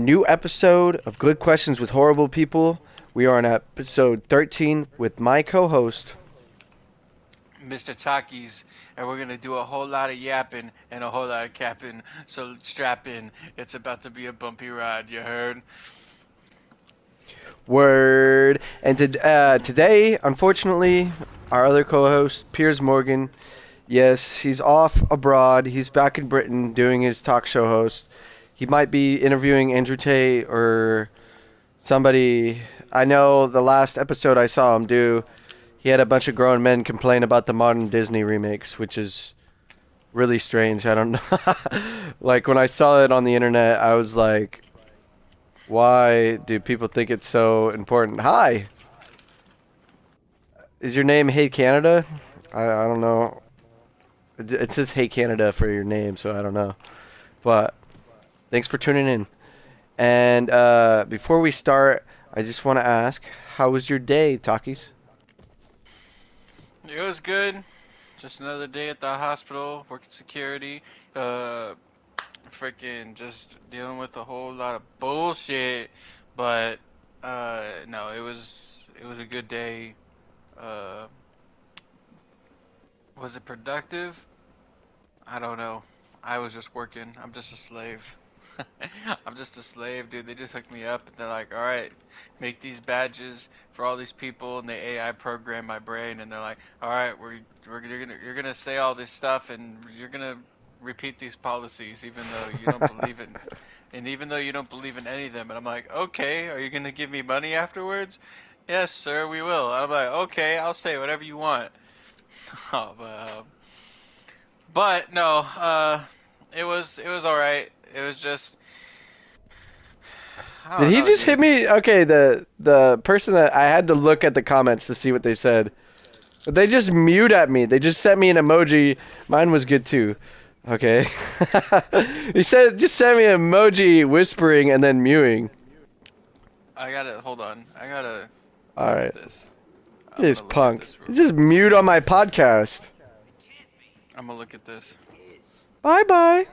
new episode of Good Questions with Horrible People. We are on episode 13 with my co-host. Mr. Takis, and we're gonna do a whole lot of yapping and a whole lot of capping. So strap in. It's about to be a bumpy ride. You heard? Word. And today, unfortunately, our other co-host, Piers Morgan, yes, he's off abroad. He's back in Britain doing his talk show host. He might be interviewing Andrew Tate or somebody. I know the last episode I saw him do, he had a bunch of grown men complain about the modern Disney remakes, which is really strange. I don't know. Like when I saw it on the internet, I was like, why do people think it's so important? Hi, is your name Hey Canada? I don't know. It says Hey Canada for your name, so I don't know. But thanks for tuning in. And before we start, I just want to ask, how was your day, Takis? It was good. Just another day at the hospital, working security. Freaking just dealing with a whole lot of bullshit. But no, it was a good day. Uh, was it productive? I don't know. I was just working. I'm just a slave. I'm just a slave, dude. They just hooked me up and they're like, all right, make these badges for all these people, and they AI program my brain, and they're like, all right, you're gonna say all this stuff, and you're gonna repeat these policies, even though you don't believe in, and even though you don't believe in any of them. And I'm like, okay, are you gonna give me money afterwards? Yes, sir, we will. I'm like, okay, I'll say whatever you want. Oh, but no, it was all right. It was just I Did don't he know, just hit dude. me? Okay, the person that I had to look at the comments to see what they said. But they just mute at me. They just sent me an emoji. Mine was good too. Okay. He said just sent me an emoji whispering and then mewing. I gotta hold on. I gotta All look at right. this. I'm This gonna look at punk. this real He quick. just mute on my podcast. I'm gonna look at this. Bye bye.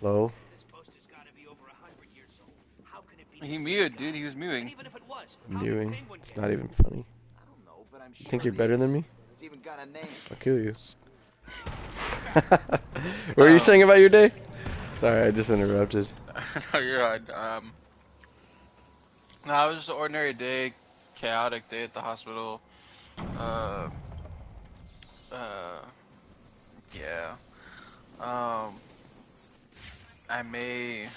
Hello. He muted, dude. He was muting. Mewing. It's not even funny. You think you're better than me? I'll kill you. What were you saying about your day? Sorry, I just interrupted. No, you're right. No, it was just an ordinary day, chaotic day at the hospital. Uh, uh, yeah. Um, I may.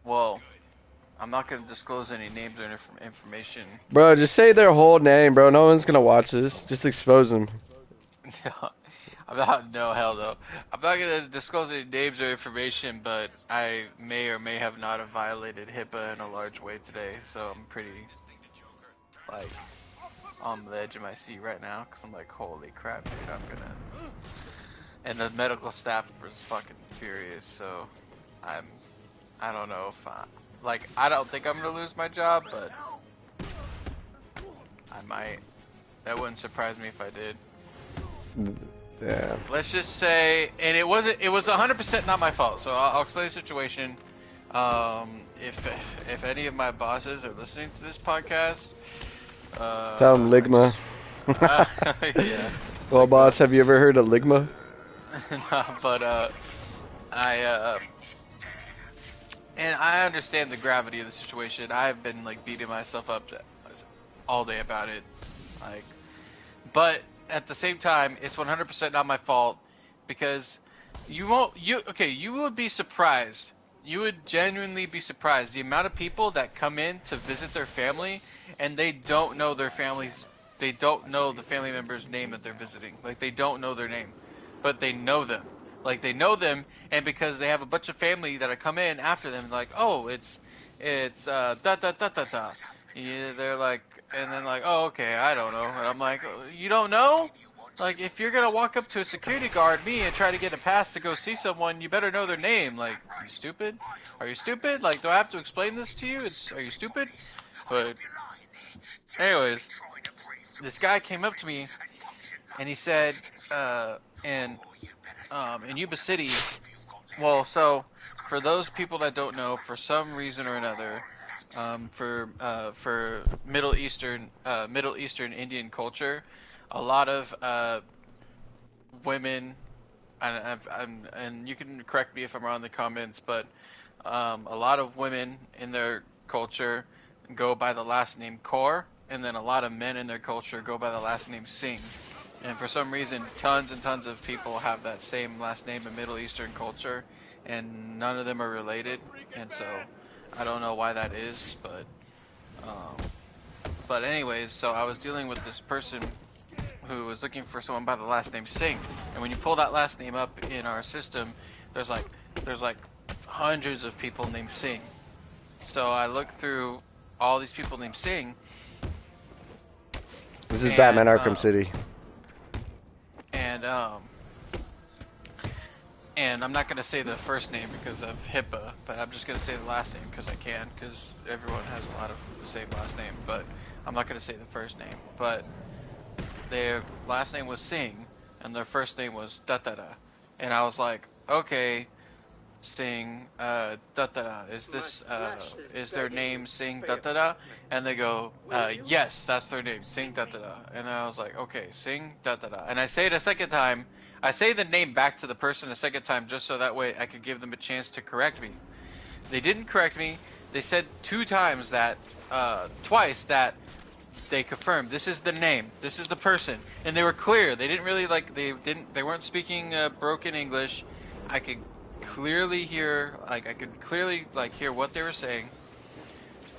Well, I'm not gonna disclose any names or information. Bro, just say their whole name, bro. No one's gonna watch this. Just expose them. I'm not. No, hell no. I'm not gonna disclose any names or information, but I may or may have not have violated HIPAA in a large way today, so I'm pretty like on the edge of my seat right now, cause I'm like, holy crap, dude, I'm gonna. And the medical staff was fucking furious, so I'm. I don't know if I don't think I'm gonna lose my job, but I might. That wouldn't surprise me if I did. Yeah. Let's just say, and it was 100% not my fault. So I'll explain the situation. If any of my bosses are listening to this podcast, Tell them Ligma. yeah. Well, boss, have you ever heard of Ligma? No, but and I understand the gravity of the situation. I've been like beating myself up all day about it, like, but at the same time, it's 100% not my fault because you would be surprised. You would genuinely be surprised the amount of people that come in to visit their family and they don't know they don't know the family member's name that they're visiting. Like they don't know their name, but they know them. Like they know them, and because they have a bunch of family that have come in after them, like, oh, it's da da da da da. Yeah, they're like, and then like, oh, okay, I don't know. And I'm like, you don't know? Like, if you're gonna walk up to a security guard, me, and try to get a pass to go see someone, you better know their name. Like, you stupid? Are you stupid? Like, do I have to explain this to you? Are you stupid? But, anyways, this guy came up to me, and he said, in Yuba City, well, so for those people that don't know, for some reason or another, for Middle Eastern Indian culture, a lot of women, and you can correct me if I'm wrong in the comments, but a lot of women in their culture go by the last name Kaur, and then a lot of men in their culture go by the last name Singh. And for some reason, tons and tons of people have that same last name in Middle Eastern culture, and none of them are related. And so, I don't know why that is, um, but anyways, so I was dealing with this person who was looking for someone by the last name Singh, and when you pull that last name up in our system, there's like hundreds of people named Singh. So I looked through all these people named Singh. This is Batman Arkham City. And I'm not gonna say the first name because of HIPAA, but I'm just gonna say the last name because I can, because everyone has a lot of the same last name. But I'm not gonna say the first name. But their last name was Singh, and their first name was Dattara. And I was like, okay, Singh, Dattara, is their name Singh Dattara? And they go, yes, that's their name, Singh Dattara. And I was like, okay, Singh Dattara. And I say it a second time. I say the name back to the person a second time just so that way I could give them a chance to correct me. They didn't correct me. They said twice that they confirmed this is the name, this is the person, and they were clear. They didn't really they weren't speaking broken English. I could clearly hear hear what they were saying.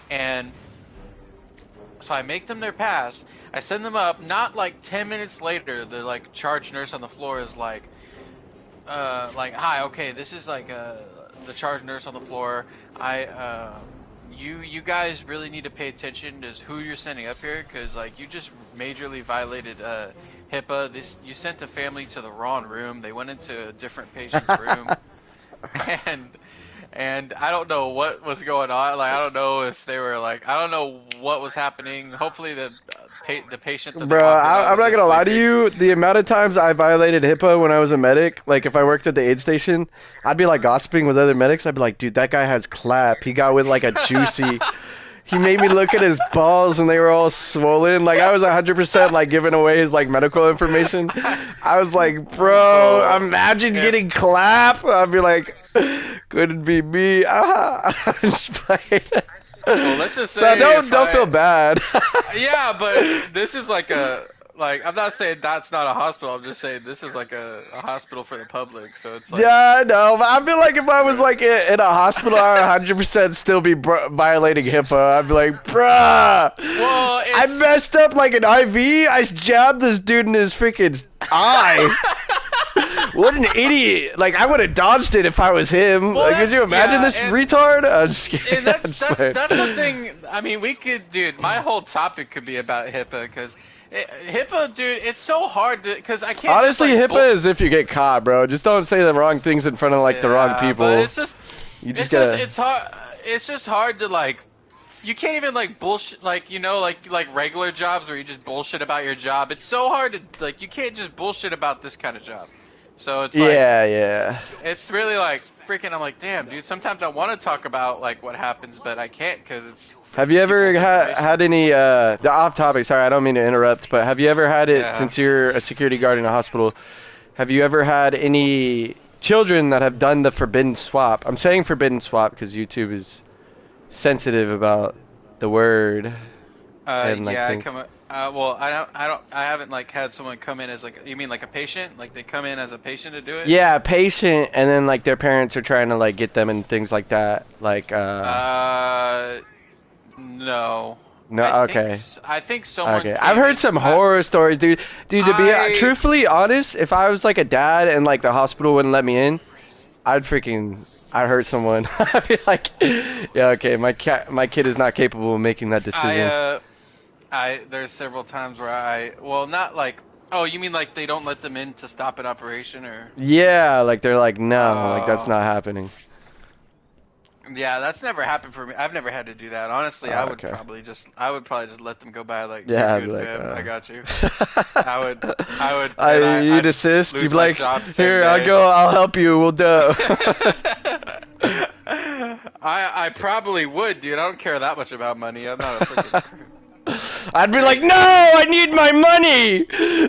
And so I make them their pass. I send them up. Not like 10 minutes later, the like charge nurse on the floor is like, hi, okay, this is like the charge nurse on the floor. You guys really need to pay attention to who you're sending up here, because like you just majorly violated HIPAA. You sent the family to the wrong room. They went into a different patient's room, and I don't know what was going on. Like I don't know if they were like, I don't know what was happening. Hopefully the patient. Bro, I'm not gonna lie to you. The amount of times I violated HIPAA when I was a medic, like if I worked at the aid station, I'd be like gossiping with other medics. I'd be like, dude, that guy has clap. He got with like a juicy. He made me look at his balls and they were all swollen. Like I was 100% like giving away his like medical information. I was like, bro, imagine getting clap. I'd be like, couldn't be me. I'm just playing. Well, let's just say. So don't feel bad. Yeah, but this is like I'm not saying that's not a hospital. I'm just saying this is like a hospital for the public. So it's like. Yeah, I know. But I feel like if I was like in a hospital, I would 100% still be violating HIPAA. I'd be like, bruh. Well, I messed up like an IV. I jabbed this dude in his freaking eye. What an idiot! Like I would have dodged it if I was him. Well, like, could you imagine this retard? I'm just kidding. And that's something. I mean, we could, dude. My whole topic could be about HIPAA because HIPAA, dude. It's so hard because I can't. Honestly, just, like, HIPAA is if you get caught, bro. Just don't say the wrong things in front of like the wrong people. But it's just. It's hard. It's just hard to like. You can't even like bullshit like like regular jobs where you just bullshit about your job. It's so hard to like. You can't just bullshit about this kind of job. So it's like, yeah. It's really like freaking. I'm like, damn, dude. Sometimes I want to talk about like what happens, but I can't because it's. Have you ever had any off topic? Sorry, I don't mean to interrupt, but have you ever had it since you're a security guard in a hospital? Have you ever had any children that have done the forbidden swap? I'm saying forbidden swap because YouTube is sensitive about the word. And, like, well, I haven't like had someone come in as like, you mean like a patient? Like they come in as a patient to do it? Yeah, a patient, and then like their parents are trying to like get them and things like that. Like no. No, okay. I think someone. Okay, I've heard some horror stories, dude. Dude, to be truthfully honest, if I was like a dad and like the hospital wouldn't let me in, I'd hurt someone. I'd be like, yeah, okay, my kid is not capable of making that decision. There's several times where well, not like, oh, you mean like they don't let them in to stop an operation or? Yeah, like they're like, no, like that's not happening. Yeah, that's never happened for me. I've never had to do that. Honestly, Oh, I would okay. probably just let them go by like, Yeah, you're I'd be good, like, fam. I got you. I would, and You'd I'd assist. You'd lose be my like, job same here, I'll day. go. I'll help you. We'll do. I probably would, dude. I don't care that much about money. I'm not a freaking. I'd be like, no, I need my money.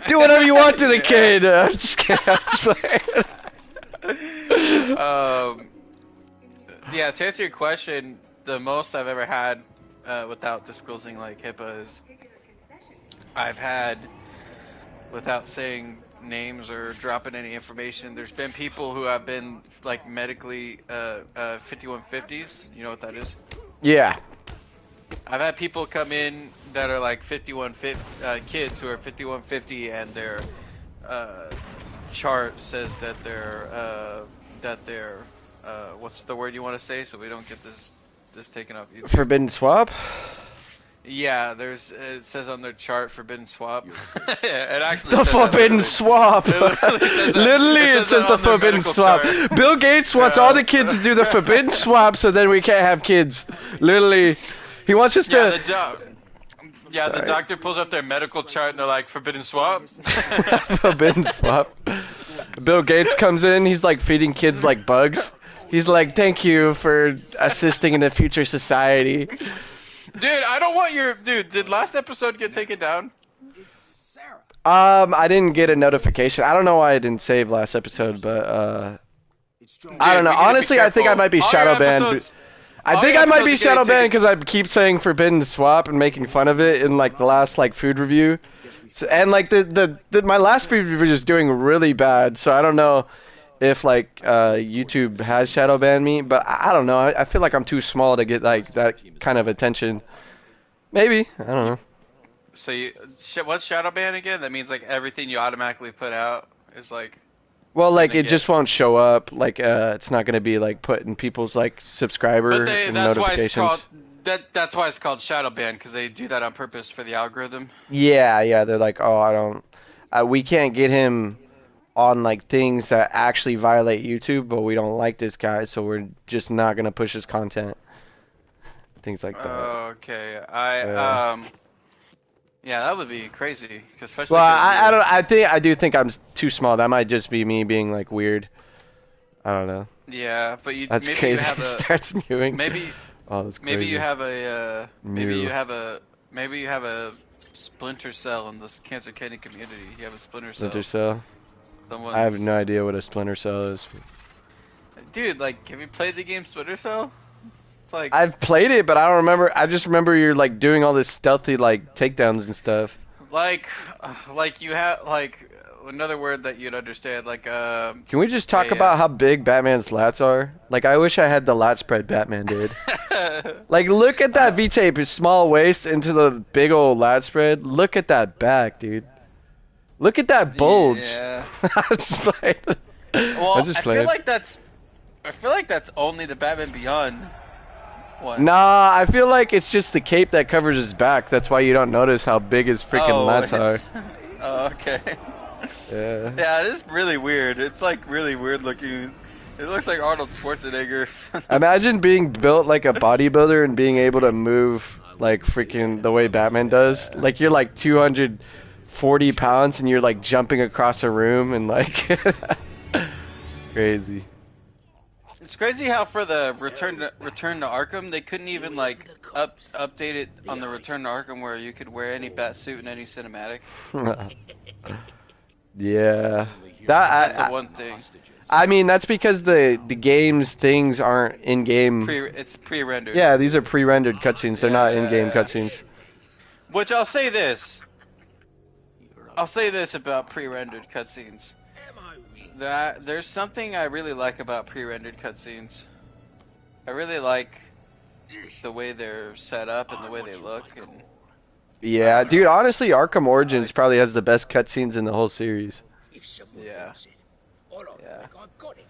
Do whatever you want to the Yeah. kid. I'm just kidding. I'm just playing. Yeah, to answer your question, the most I've ever had without disclosing like HIPAA is I've had without saying names or dropping any information. There's been people who have been like medically 5150s. You know what that is? Yeah. I've had people come in that are like 5150 kids who are 5150 and their chart says that they're what's the word you want to say so we don't get this taken up. Forbidden swap? Yeah, it says on their chart forbidden swap. It actually The says forbidden that swap. It literally says that. Literally, It it says says that the on their forbidden medical swap. chart. Bill Gates wants all the kids to do the forbidden swap, so then we can't have kids. Literally, he wants us Yeah, to. the Sorry. doctor pulls up their medical chart and they're like, forbidden swap? Forbidden swap. Bill Gates comes in. He's like feeding kids like bugs. He's like, "Thank you for assisting in the future society." Dude, I don't want your... Dude, did last episode get taken down? I didn't get a notification. I don't know why I didn't save last episode, but I don't know. we need to be Honestly, I think I careful. might be All shadow your banned. episodes- I all think your I might be episodes are shadow getting banned because I keep saying forbidden swap and making fun of it in like the last like food review, and like the my last food review is doing really bad. So I don't know if like YouTube has shadow banned me, but I don't know. I feel like I'm too small to get like that kind of attention. Maybe, I don't know. So what's shadow ban again? That means like everything you automatically put out is like... Well, like they it get- just won't show up. Like it's not gonna be like put in people's like subscriber But and that's why notifications. it's called... That's why it's called shadow ban, because they do that on purpose for the algorithm. Yeah, they're like, oh, I don't, we can't get him on like things that actually violate YouTube, but we don't like this guy, so we're just not gonna push his content. Things like that. Okay, Yeah. yeah, that would be crazy, especially. Well, 'cause I you're- don't. I do think I'm too small. That might just be me being like weird. I don't know. Yeah, but That's maybe crazy. you have a Starts mewing. maybe Oh, that's crazy. maybe you have a maybe Mew. you have a splinter cell in this Cancer Candy community. You have a splinter cell. Splinter Cell. Someone's... I have no idea what a Splinter Cell is. Dude, like, have you played the game Splinter Cell? It's like I've played it, but I don't remember. I just remember you're like doing all this stealthy like takedowns and stuff. like you have like another word that you'd understand, like Can we just talk Yeah. about how big Batman's lats are? Like, I wish I had the lat spread Batman did. Like, look at that V-tape, his small waist into the big old lat spread. Look at that back, dude. Look at that bulge. Yeah. I'm just playing. Well, I'm just I playing. feel like that's only the Batman Beyond one. Nah, I feel like it's just the cape that covers his back. That's why you don't notice how big his freaking lats are. Oh, okay. Yeah. Yeah, it is really weird. It's like really weird looking. It looks like Arnold Schwarzenegger. Imagine being built like a bodybuilder and being able to move like freaking the way Batman does. Like you're like 240 pounds and you're like jumping across a room and like crazy. It's crazy how for the Return to Arkham they couldn't even like update it on the Return to Arkham where you could wear any bat suit in any cinematic. Yeah. That's That the one thing. I mean that's because the game's things aren't in game. It's pre-rendered. Yeah, these are pre-rendered cutscenes. They're not in-game Yeah. cutscenes. Which I'll say this. I'll say this about pre-rendered cutscenes. That there's something I really like about pre-rendered cutscenes. I really like the way they're set up and the way they look. And Yeah, dude. Honestly, Arkham Origins probably has the best cutscenes in the whole series. yeah. Yeah.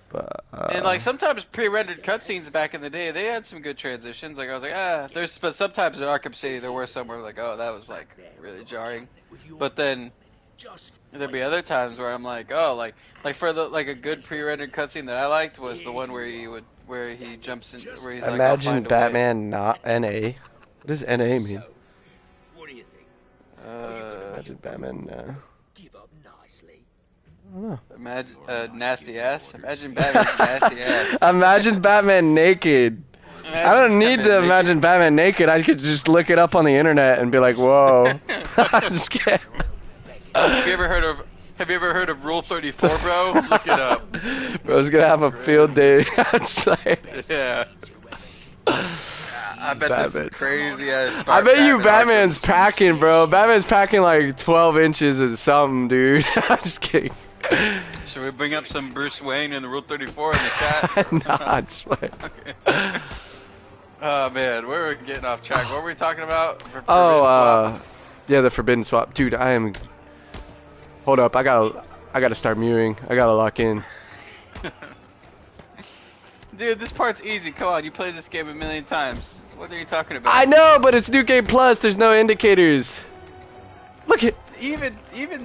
But And like sometimes pre-rendered cutscenes back in the day, they had some good transitions. Like I was like, but sometimes in Arkham City there were some where like, oh, that was like really jarring. But then there'd be other times where I'm like, oh, like for the like a good pre-rendered cutscene that I liked was the one where where he jumps in, where he's like, I'll Imagine find a way. Batman not NA. What does NA mean? What do you think? Imagine Batman. Give up nicely. I don't know. Imagine nasty ass. Imagine Batman's nasty ass. Imagine Batman naked. I don't need to imagine Batman naked. I could just look it up on the internet and be like, "Whoa." I'm just kidding. Have you ever heard of Rule 34, bro? Look it up. Bro's gonna have a field day. It's like, Yeah. I bet Batman. this crazy ass. I bet you Batman's packing, bro. Batman's packing like 12 inches or something, dude. I'm just kidding. Should we bring up some Bruce Wayne and the Rule 34 in the chat? Nah, I'm just playing. Okay. Oh man, where are we getting off track? What were we talking about? Yeah, the forbidden swap, dude. I am. Hold up, I gotta start mewing. I gotta lock in. Dude, this part's easy. Come on, you played this game a million times. What are you talking about? I know, but it's New Game Plus. There's no indicators. Look at, Even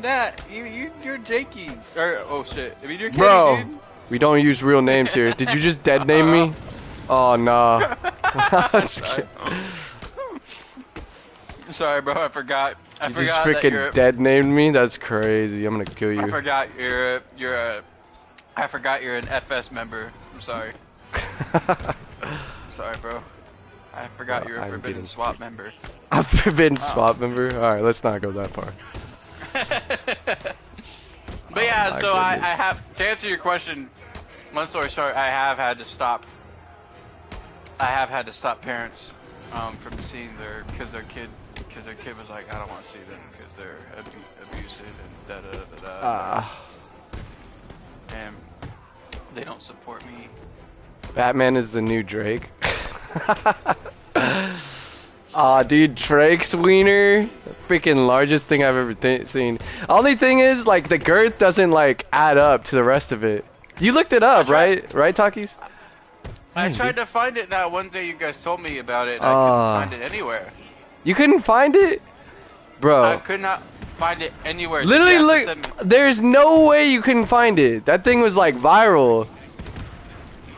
that, you're Jakey. Or oh shit, I mean you're Kenny, bro. dude. We don't use real names here. Did you just dead name me? Oh nah. Sorry. Sorry, bro. I forgot. I You just forgot that you're. freaking dead named me? That's crazy. I'm gonna kill you. I forgot you're a. I forgot you're an FS member. I'm sorry. I'm sorry, bro. I forgot you're a I'm Forbidden getting- Swap member. I'm forbidden swap member. All right, let's not go that far. But yeah, my so I goodness. have to answer your question. Long story short, I have had to stop. I have had to stop parents from seeing because their kid was like, I don't want to see them because they're abusive and da da da da. Ah, And they don't support me. Batman is the new Drake. Aw, dude, Drake's wiener, freaking largest thing I've ever seen. Only thing is, like, the girth doesn't like add up to the rest of it. You looked it up, right? Right, Takis? I Man, tried dude. to find it that one day you guys told me about it. And Ah. I couldn't find it anywhere. You couldn't find it, bro. I could not find it anywhere. Did Literally, you have to look. send me- There's no way you couldn't find it. That thing was like viral.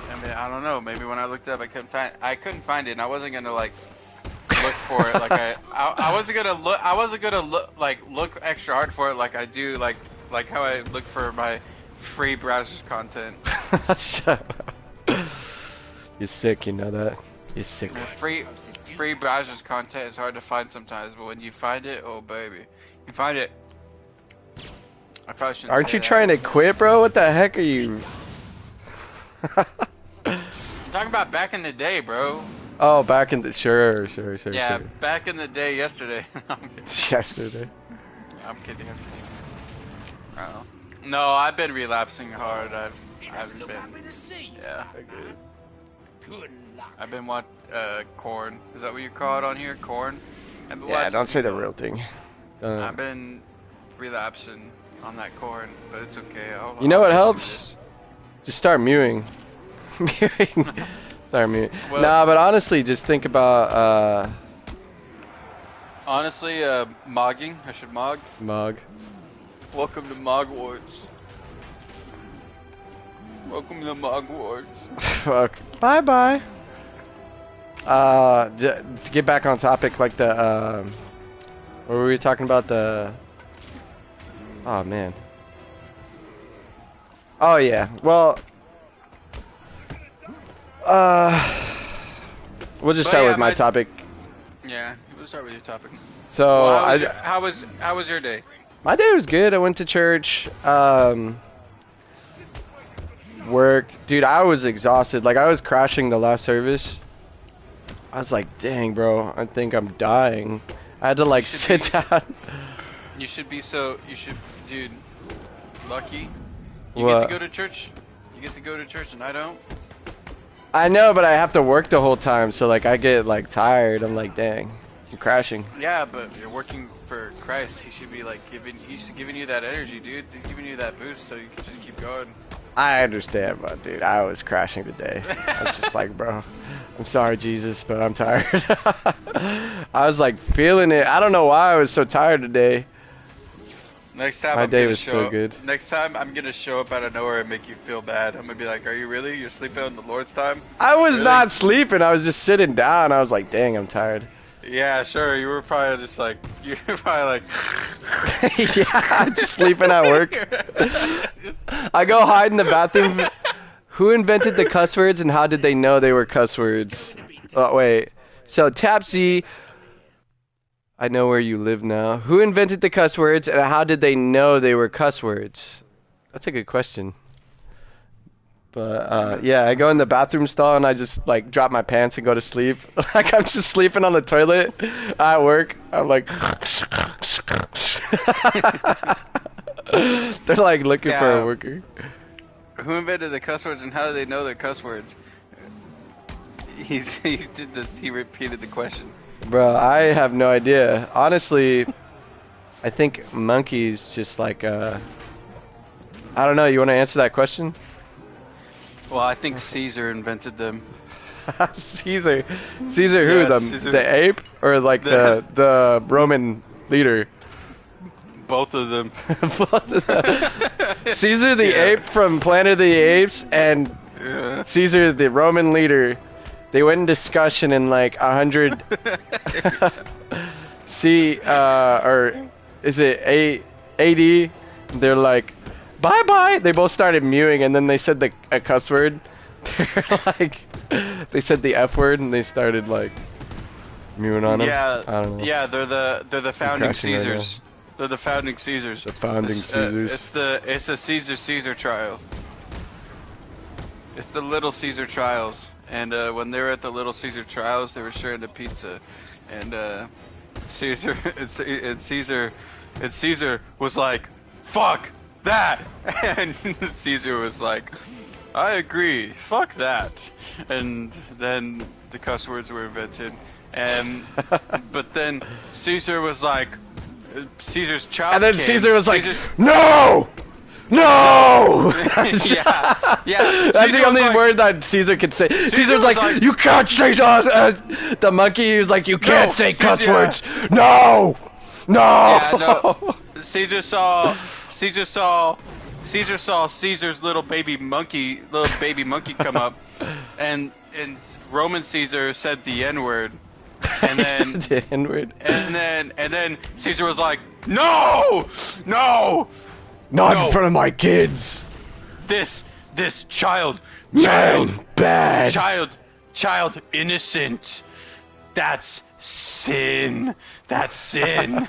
I mean, I don't know. Maybe when I looked up, I couldn't find it, and I wasn't gonna like look for it. Like I wasn't gonna look. I wasn't gonna look extra hard for it, like I do, like how I look for my free browsers content. Shut up. You're sick, you know that. You're sick. Free browsers content is hard to find sometimes, but when you find it, oh baby, you find it. I probably shouldn't. Aren't say you that. trying to quit, bro? What the heck are you? I'm talking about back in the day, bro. Oh, back in the sure. Yeah, back in the day, yesterday. Yesterday. I'm kidding. Oh. No, I've been relapsing hard. I've been. Happy to see you. Yeah. Good luck. I've been corn. Is that what you call it on here? Corn? I've been Yeah, watching- don't say the real thing. I've been relapsing on that corn, but it's okay. You know what I'll get helps? through this. Just start mewing. Mewing. Start mewing. Well- Nah, but honestly, just think about Honestly, mogging. I should mog. Mug. Welcome to Mogwarts. Welcome to Mogwarts. Fuck. Bye bye. To get back on topic, like the what were we talking about? The oh man. Oh yeah. Well, we'll just But start yeah, with my topic. Yeah, we'll start with your topic. So Well, I how was your day? my day was good. I went to church. Worked. Dude, I was exhausted. Like, I was crashing the last service. I was like, dang, bro, I think I'm dying. I had to, like, should sit be- down. You should, dude, lucky. You get What? to go to church. You get to go to church and I don't. I know, but I have to work the whole time, so, like, I get, like, tired. I'm like, dang, I'm crashing. Yeah, but you're working for Christ. He should be like giving you that energy, dude. He's giving you that boost so you can just keep going. I understand, but, dude, I was crashing today. I was just like, bro, I'm sorry, Jesus, but I'm tired. I was, like, feeling it. I don't know why I was so tired today. Next time My I'm day gonna was show still good. Next time I'm gonna show up out of nowhere and make you feel bad. I'm gonna be like, "Are you really? You're sleeping on the Lord's time?" I was Really? not sleeping. I was just sitting down. I was like, dang, I'm tired. Yeah, sure. You were probably just like, you were probably like, Yeah, just sleeping at work. I go hide in the bathroom. Who invented the cuss words and how did they know they were cuss words? Oh, wait. So, Tapsy, I know where you live now. Who invented the cuss words and how did they know they were cuss words? That's a good question. But, yeah, I go in the bathroom stall and I just, like, drop my pants and go to sleep. Like, I'm just sleeping on the toilet at work. I'm like... They're, like, looking for Yeah. a worker. who invented the cuss words and how do they know they're cuss words? He did this. He repeated the question. Bro, I have no idea. Honestly, I think monkeys just, like, I don't know. You want to answer that question? Well, I think Caesar invented them. Caesar. Caesar who? Yeah, The Caesar. the ape or like the Roman leader? Both of them. Both of them. Caesar the Yeah. ape from Planet of the Apes and Yeah. Caesar the Roman leader. They went in discussion in like 100 or is it AD? They're like, bye bye. They both started mewing and then they said a cuss word. They're like, they said the F word and they started like mewing on him. Yeah, I don't know. yeah, they're the founding crashing right Caesars. They're the founding Caesars. The founding Caesars. It's the Caesar trial. It's the Little Caesar trials, and when they were at the Little Caesar trials, they were sharing the pizza, and Caesar and Caesar was like, "Fuck that," and Caesar was like, "I agree, fuck that," and then the cuss words were invented, and but then Caesar was like, Caesar's child. And then came. Caesar was like, Caesar's- no! No! yeah, yeah. That's Caesar the only was like- word that Caesar could say. Caesar's was like, like- you can't say the monkey was like, you can't say Caesar- cuss yeah. words. No! No! Yeah, no. Caesar saw Caesar's little baby monkey come up, and Roman Caesar said the N-word, and He then said the N-word. and then Caesar was like, no, Not No. in front of my kids. this child, Man, bad. child innocent, that's sin, and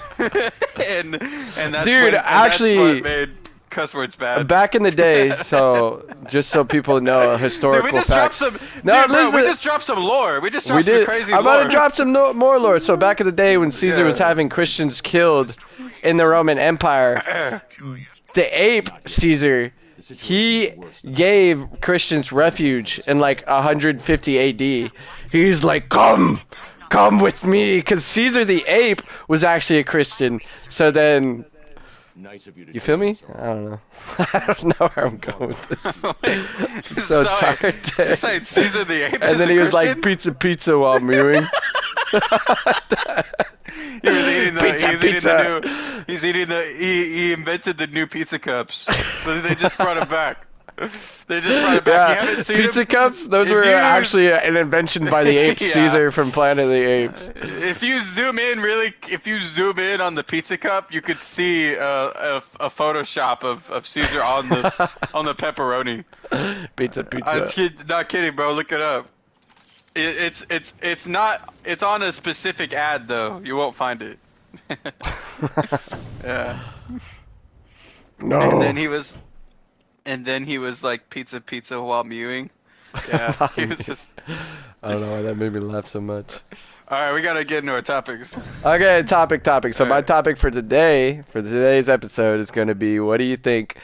that's Dude, actually- that's what made cuss words bad. Back in the day, so just so people know historical Dude, we just facts. dropped some. No, Dude, bro, we listen- just dropped some lore. We just dropped We some did. crazy I'm lore. about to drop some more lore. So back in the day when Caesar Yeah. was having Christians killed in the Roman Empire, the ape Caesar, he gave Christians refuge in like 150 AD. He's like, come with me, because Caesar the ape was actually a Christian. So then, Nice of you to you feel do me? this, all I don't know. I don't know where I'm going with this. Wait, So sorry. tired. You're saying Caesar the ape And is then a he was Christian? like, pizza, pizza while mewing. He was eating the. Pizza, he was eating pizza. the new. He's eating the. He invented the new pizza cups, but they just brought it back. They just brought it back. You Yeah, haven't seen pizza them? cups. Those If were you- actually an invention by the ape Yeah. Caesar from Planet of the Apes. If you zoom in on the pizza cup, you could see a Photoshop of Caesar on the on the pepperoni. Pizza, pizza. Not kidding, bro. Look it up. It's not. It's on a specific ad though. You won't find it. Yeah. No. And then he was like pizza while mewing. Yeah. He was just. I don't know why that made me laugh so much. All right, we gotta get into our topics. Okay, topic. So my Alright. topic for today's episode is going to be, what do you think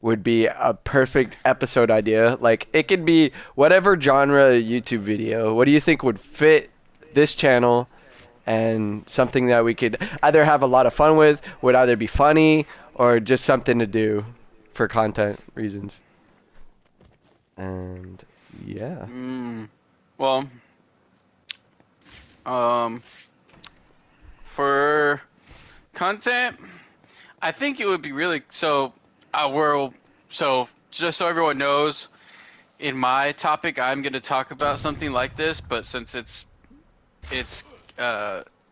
would be a perfect episode idea? Like, it could be whatever genre YouTube video. What do you think would fit this channel and something that we could either have a lot of fun with, would either be funny, or just something to do for content reasons? And yeah. Well, for content, I think it would be really so. So just so everyone knows, in my topic, I'm going to talk about something like this, but since it's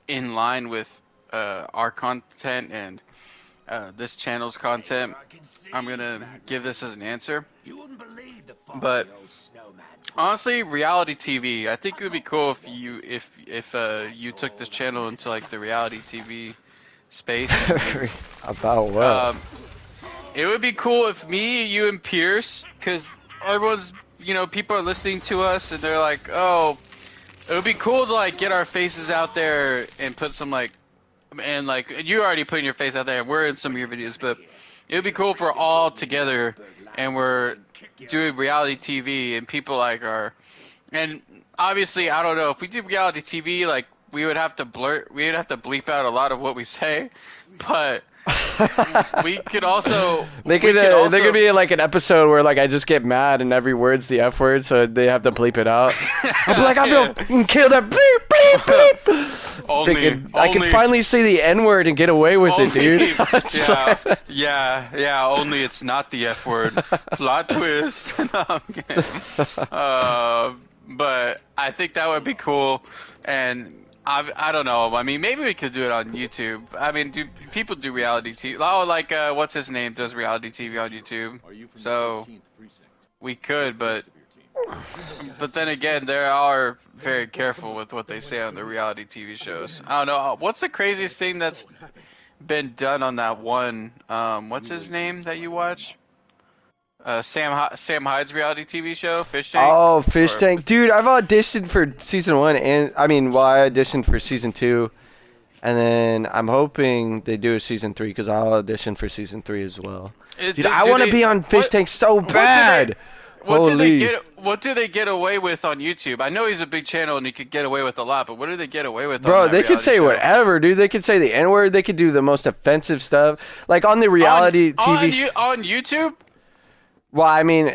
in line with our content and this channel's content, I'm going to give this as an answer. You wouldn't believe the But old snowman. honestly, reality TV. I think it would be cool if you took this channel into like the reality TV space. About what? It would be cool if me, you, and Pierce, because everyone's, people are listening to us and they're like, oh, it would be cool to like get our faces out there and put some and you're already putting your face out there and we're in some of your videos, but it would be cool if we're all together and we're doing reality TV and people and obviously, I don't know, if we do reality TV, like we would have to bleep out a lot of what we say, but we could also There could be like an episode where like I just get mad and every word's the F word, so they have to bleep it out. I'll be like, I'm gonna kill that bleep, bleep, bleep. I can finally say the N word and get away with it, dude. yeah. Only it's not the F word. Plot twist. No, I'm kidding. But I think that would be cool, and I don't know. I mean, maybe we could do it on YouTube. I mean, do people do reality TV? Oh, like what's his name does reality TV on YouTube? So we could, but then again, they are very careful with what they say on the reality TV shows. I don't know. What's the craziest thing that's been done on that one? What's his name that you watch? Sam Hyde's reality TV show, Fish Tank. Oh, Fish Tank, dude! I've auditioned for season 1, and I auditioned for season 2, and then I'm hoping they do a season 3 because I'll audition for season 3 as well. Dude, I want to be on Fish Tank so bad. What do they get away with on YouTube? I know he's a big channel and he could get away with a lot, but what do they get away with? Bro, on that they could say show? whatever, dude. They could say the N-word. They could do the most offensive stuff, like on the reality TV. On YouTube. Well, I mean,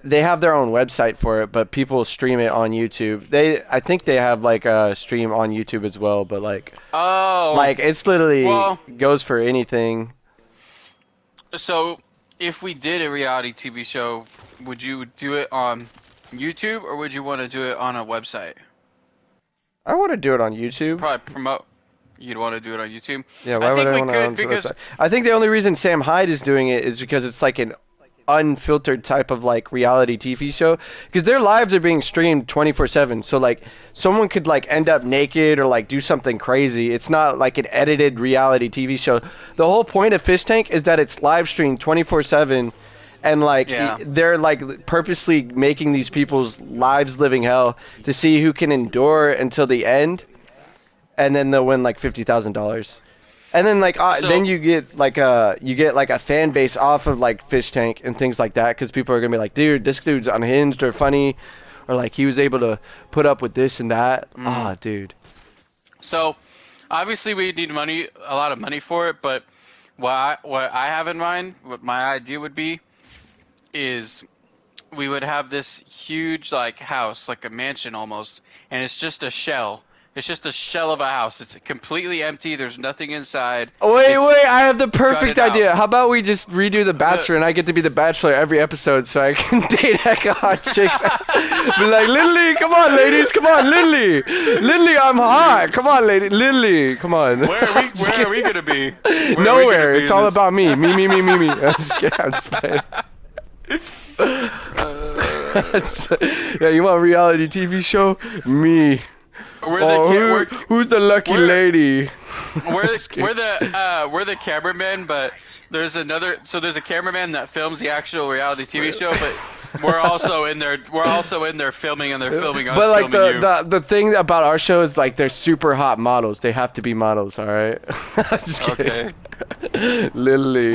they have their own website for it, but people stream it on YouTube. I think they have like a stream on YouTube as well, but like it's literally goes for anything. So, if we did a reality TV show, would you do it on YouTube or would you want to do it on a website? I want to do it on YouTube. Probably promote. You'd want to do it on YouTube. Yeah, why would I want to on the website? I think the only reason Sam Hyde is doing it is because it's like an unfiltered type of like reality TV show, because their lives are being streamed 24/7, so like someone could like end up naked or like do something crazy. It's not like an edited reality TV show. The whole point of Fish Tank is that it's live streamed 24/7, and like they're like purposely making these people's lives living hell to see who can endure until the end, and then they'll win like $50,000. And then like then you get like a fan base off of like Fish Tank and things like that, because people are gonna be like, dude, this dude's unhinged or funny, or like he was able to put up with this and that. Dude. So obviously we need a lot of money for it, but what I have in mind, what my idea would be, is we would have this huge like house, like a mansion almost, and it's just a shell. It's just a shell of a house. It's completely empty. There's nothing inside. Wait, I have the perfect idea. How about we just redo The Bachelor and I get to be the Bachelor every episode so I can date hecka hot chicks. Be like, Lily, come on, ladies, come on, Lily. Lily, I'm hot. Come on, lady. Lily, come on. Where are we going to be? Nowhere. It's all about me. Me. I'm just kidding. I'm just playing. Yeah, you want a reality TV show? Me. Who's the lucky lady? We're the cameraman, but there's a cameraman that films the actual reality TV show, but we're also in there filming, and they're filming us. But like the thing about our show is like they're super hot models. They have to be models, all right? Just kidding. Okay. Lily.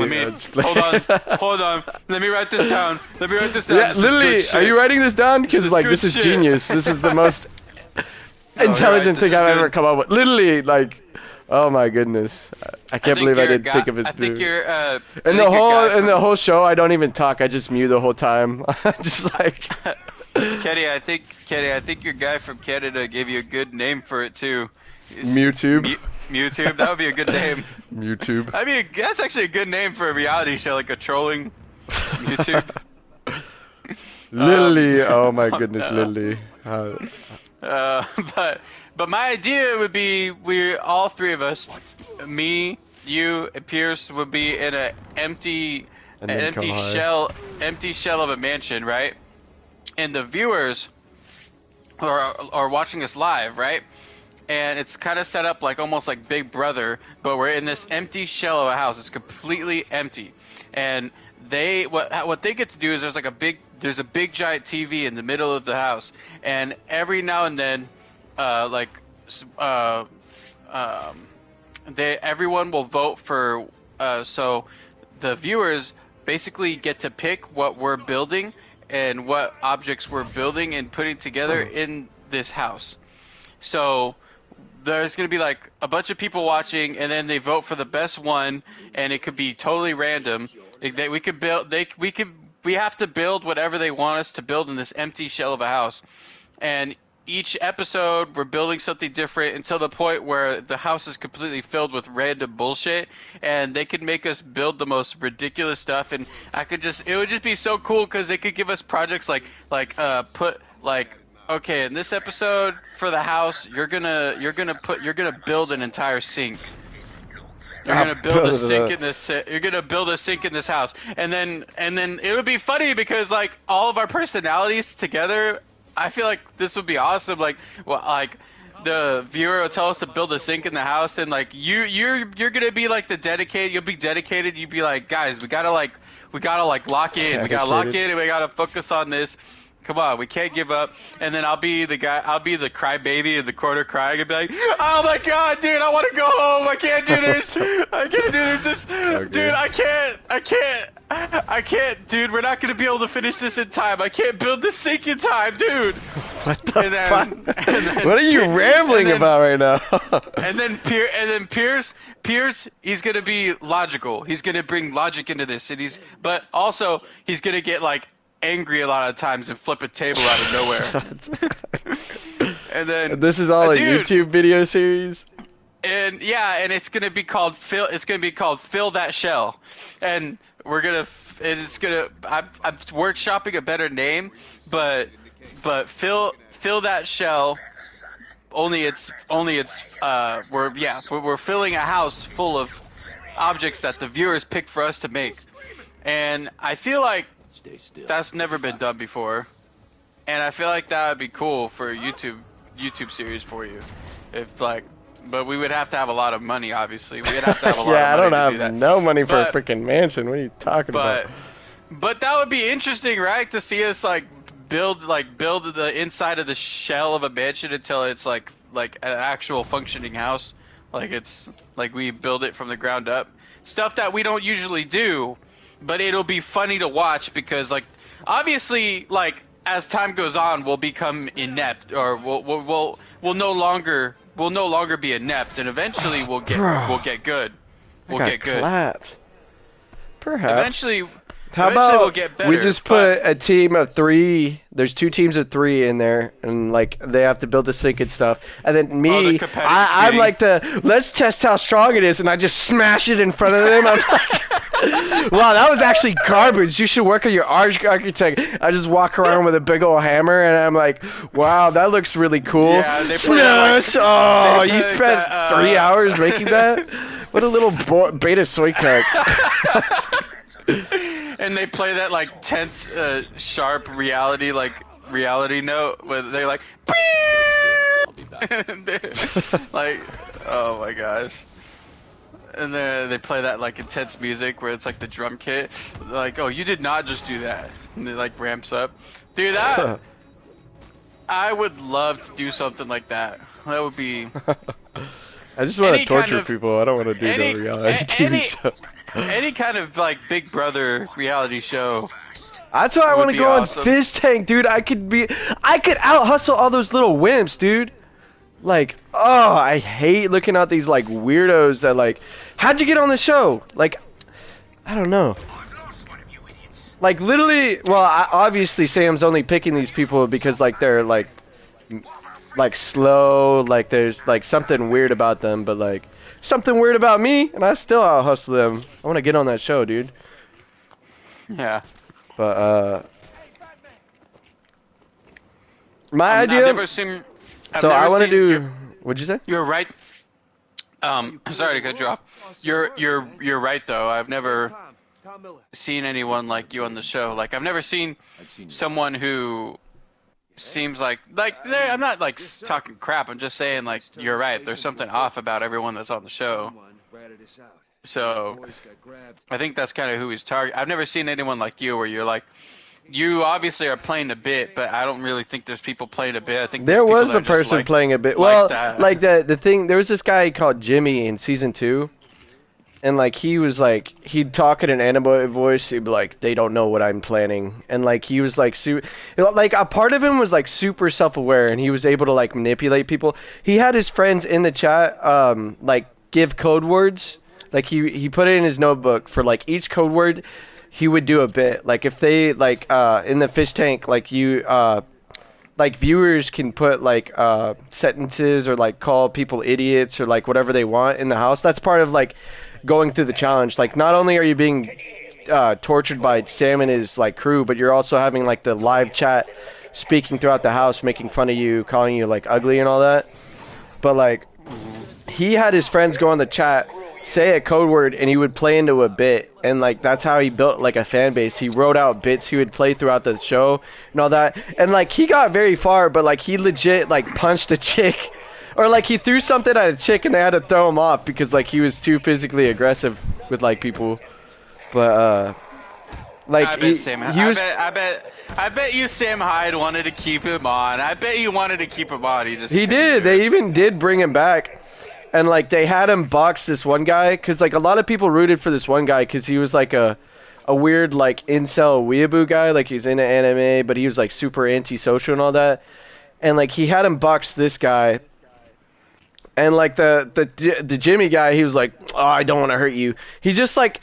Hold on. Let me write this down. Yeah, Lily, are you writing this down? Because like this is genius. This is the most intelligent thing I've ever come up with. Literally, like, oh my goodness, I can't believe I didn't think of it. I think you're. In the whole show, I don't even talk. I just mew the whole time. Just like. Kenny, I think your guy from Canada gave you a good name for it too. Mewtube. YouTube. That would be a good name. YouTube. I mean, that's actually a good name for a reality show, like a trolling YouTube. Lily, oh my goodness, Lily. But my idea would be we all three of us, me, you, and Pierce would be in an empty shell of a mansion, right? And the viewers are watching us live, right? And it's kind of set up like almost like Big Brother, but we're in this empty shell of a house. It's completely empty, and what they get to do is there's a big giant TV in the middle of the house, and every now and then, everyone will vote for. So the viewers basically get to pick what we're building and what objects we're building and putting together in this house. So there's going to be like a bunch of people watching, and then they vote for the best one, and it could be totally random. We have to build whatever they want us to build in this empty shell of a house. And each episode we're building something different until the point where the house is completely filled with random bullshit, and they could make us build the most ridiculous stuff, and it would just be so cool because they could give us projects okay, in this episode for the house, you're gonna build an entire sink. You're gonna build a sink in this. You're gonna build a sink in this house, and then it would be funny because like all of our personalities together, I feel like this would be awesome. Like, the viewer will tell us to build a sink in the house, and like you're gonna be like the dedicated. You'll be dedicated. You'd be like, guys, we gotta lock in. We gotta lock in, and we gotta focus on this. Come on, we can't give up. And then I'll be the crybaby in the corner crying and be like, oh my god, dude, I want to go home. I can't do this. I can't do this. Dude, I can't, dude. We're not going to be able to finish this in time. I can't build this sink in time, dude. What the fuck? What are you rambling about right now? and then Pierce, he's going to be logical. He's going to bring logic into this. But also, he's going to get like angry a lot of times and flip a table out of nowhere. And then this is all a YouTube video series. And yeah, and it's gonna be called Fill That Shell, and I'm workshopping a better name, but Fill That Shell. We're filling a house full of objects that the viewers pick for us to make, and I feel like that's never been done before, and I feel like that would be cool for a YouTube series for you, but we would have to have a lot of money, obviously. We'd have to have a lot of money. I don't have no money for a freaking mansion. What are you talking about? But that would be interesting, right? To see us build the inside of the shell of a mansion until it's like an actual functioning house, like we build it from the ground up. Stuff that we don't usually do. But it'll be funny to watch because, obviously, as time goes on, we'll become inept, or we'll no longer be inept, and eventually we'll get good. We'll get good. Clapped. Perhaps. Eventually we'll get better. We just put a team of 3. There's 2 teams of 3 in there, and they have to build the sink and stuff. And then me, I'm like let's test how strong it is, and I just smash it in front of them. I'm like, wow, that was actually garbage. You should work on your architect. I just walk around with a big old hammer, and I'm like, wow, that looks really cool. Yeah, they smash! You spent 3 hours making that? What a little beta soy cut. And they play that tense, sharp reality note where they're like, oh my gosh. And then they play that intense music where it's the drum kit, oh, you did not just do that, and it ramps up. Dude, I would love to do something like that. That would be. I just want to torture people. I don't want to do no reality TV show. Any kind of Big Brother reality show. That's why I want to go on Fish Tank, dude. I could out hustle all those little wimps, dude. I hate looking at these weirdos that how'd you get on the show? I don't know. Literally, well, obviously Sam's only picking these people because they're like slow, like there's like something weird about them, but like something weird about me, and I still out hustle them. I want to get on that show, dude. Yeah. But my idea. I've never seen. So I want to do. What'd you say? You're right. Sorry to cut you off. You're right though. I've never seen anyone like you on the show. Like I've never seen someone who seems like I'm not like talking crap. I'm just saying like you're right. There's something off about everyone that's on the show. So I think that's kind of who he's targeting. I've never seen anyone like you where you're like, you obviously are playing a bit, but I don't really think there's people playing a bit. I think there was a a person playing a bit. Well, like the thing, there was this guy called Jimmy in season 2, and like he was like he'd talk in an anime voice. He'd be like, "They don't know what I'm planning," and like he was like like a part of him was like super self-aware, and he was able to like manipulate people. He had his friends in the chat, like give code words. Like he put it in his notebook for like each code word. He would do a bit. Like if they like in the fish tank, like you like viewers can put like sentences or like call people idiots or like whatever they want in the house. That's part of like going through the challenge. Like not only are you being tortured by Sam and his like crew, but you're also having like the live chat speaking throughout the house, making fun of you, calling you like ugly and all that. But like he had his friends go on the chat, say a code word, and he would play into a bit, and like that's how he built like a fan base. He wrote out bits he would play throughout the show and all that, and like he got very far, but like he legit like punched a chick, or like he threw something at a chick and they had to throw him off because like he was too physically aggressive with like people. But like I bet you Sam Hyde wanted to keep him on. I bet he wanted to keep him on. He did. They even did bring him back. And, like, they had him box this one guy, because, like, a lot of people rooted for this one guy, because he was, like, a weird, like, incel weeaboo guy. Like, he's into anime, but he was, like, super antisocial and all that. And, like, he had him box this guy. And, like, the Jimmy guy, he was like, oh, I don't want to hurt you. He just, like,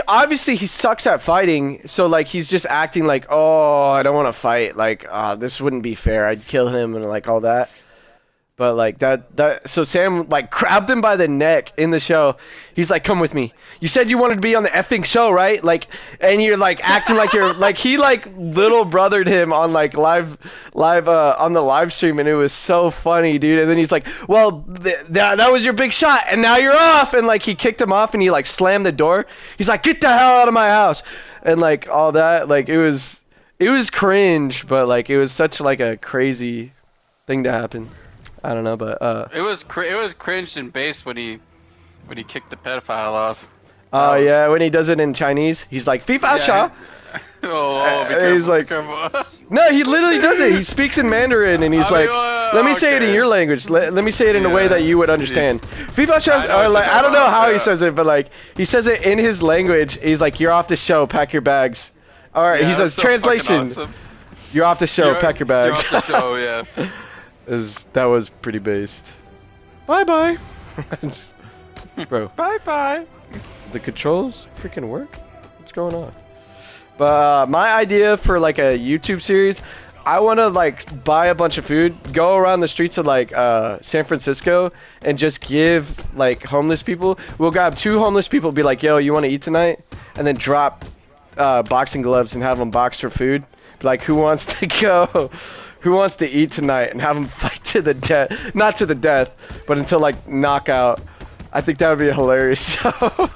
obviously he sucks at fighting, so, like, he's just acting like, oh, I don't want to fight. Like, this wouldn't be fair. I'd kill him and, like, all that. But like so Sam like grabbed him by the neck in the show. He's like, "Come with me. You said you wanted to be on the effing show, right?" Like, and you're like acting like you're like he like little brothered him on like live on the live stream, and it was so funny, dude. And then he's like, "Well, that was your big shot, and now you're off." And like he kicked him off, and he like slammed the door. He's like, "Get the hell out of my house," and like all that. Like it was cringe, but like it was such like a crazy thing to happen. I don't know, but it was cringed and based when he kicked the pedophile off. Oh yeah, when he does it in Chinese, he's like FIFA Sha. Oh, be careful, he's like, no, he literally does it. He speaks in Mandarin, and he's like, let me say it in your language. Let me say it in a way that you would understand. FIFA Sha, I don't know how he says it, but like he says it in his language. He's like, you're off the show, pack your bags. All right, he says, so translation, awesome. You're off the show, pack your bags. You're off the show, yeah. That was pretty based. Bye bye. Bro. Bye bye. The controls freaking work? What's going on? But my idea for like a YouTube series, I want to like buy a bunch of food, go around the streets of like San Francisco, and just give like homeless people. We'll grab 2 homeless people, be like, yo, you want to eat tonight? And then drop boxing gloves and have them box for food. Be like, who wants to go? Who wants to eat tonight, and have them fight to the death? Not to the death, but until like knockout. I think that would be a hilarious show.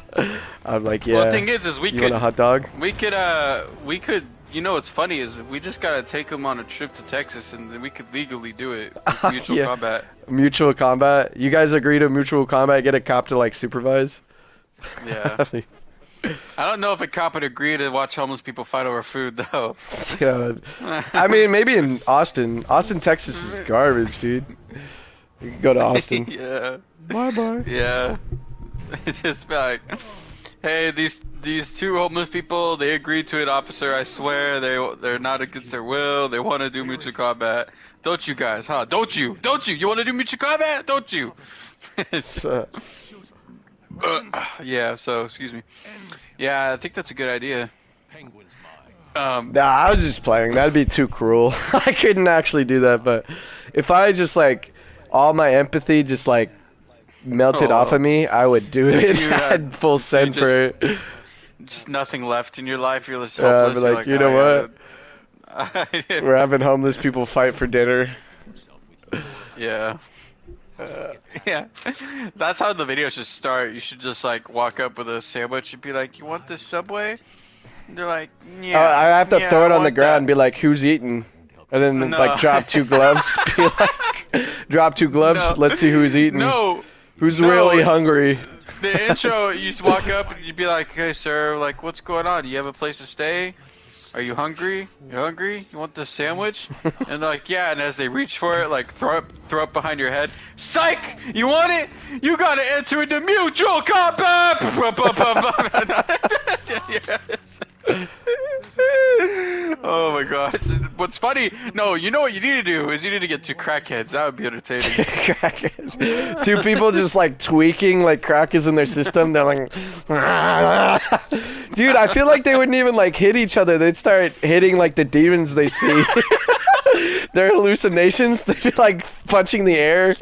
I'm like, yeah. Well, the thing is we you could want a hot dog? We could. You know what's funny is we just gotta take them on a trip to Texas, and then we could legally do it. With mutual combat. Mutual combat. You guys agree to mutual combat? Get a cop to like supervise. Yeah. I don't know if a cop would agree to watch homeless people fight over food, though. Yeah. I mean, maybe in Austin. Austin, Texas is garbage, dude. You can go to Austin. Yeah. Bye-bye. Yeah. It's just like, hey, these 2 homeless people, they agreed to it, officer. I swear they're not against their will. They want to do mutual combat. Don't you guys, huh? Don't you? You want to do mutual combat? Don't you? Yeah, so, excuse me. Yeah, I think that's a good idea. Nah, I was just playing. That'd be too cruel. I couldn't actually do that, but if I just like all my empathy just like melted off of me, I would do it. you I'd full send just- for it. Just nothing left in your life. You're just Yeah, I'd hopeless. be You're like, you know what? We're having homeless people fight for dinner. Yeah. Yeah. That's how the video should start. You should just like walk up with a sandwich and be like, "You want this Subway?" And they're like, "Yeah." I have to yeah, throw it I on the want ground that." and be like, "Who's eating?" And then No. like drop 2 gloves. Be like, drop 2 gloves. No. Let's see who's eating. No. Who's no. really hungry? The intro, you just walk up and you'd be like, "Hey, sir, like, what's going on? You have a place to stay? Are you hungry? You hungry? You want this sandwich?" And they're like, "Yeah." And as they reach for it, like, throw up behind your head. Psych! You want it? You gotta enter into mutual combat. Yes. Oh my god. What's funny? No, you know what you need to do is you need to get 2 crackheads. That would be entertaining. Crackers. 2 people just like tweaking like crackers in their system. They're like, dude, I feel like they wouldn't even like hit each other. They'd start hitting like the demons they see. Their hallucinations. They'd be like punching the air.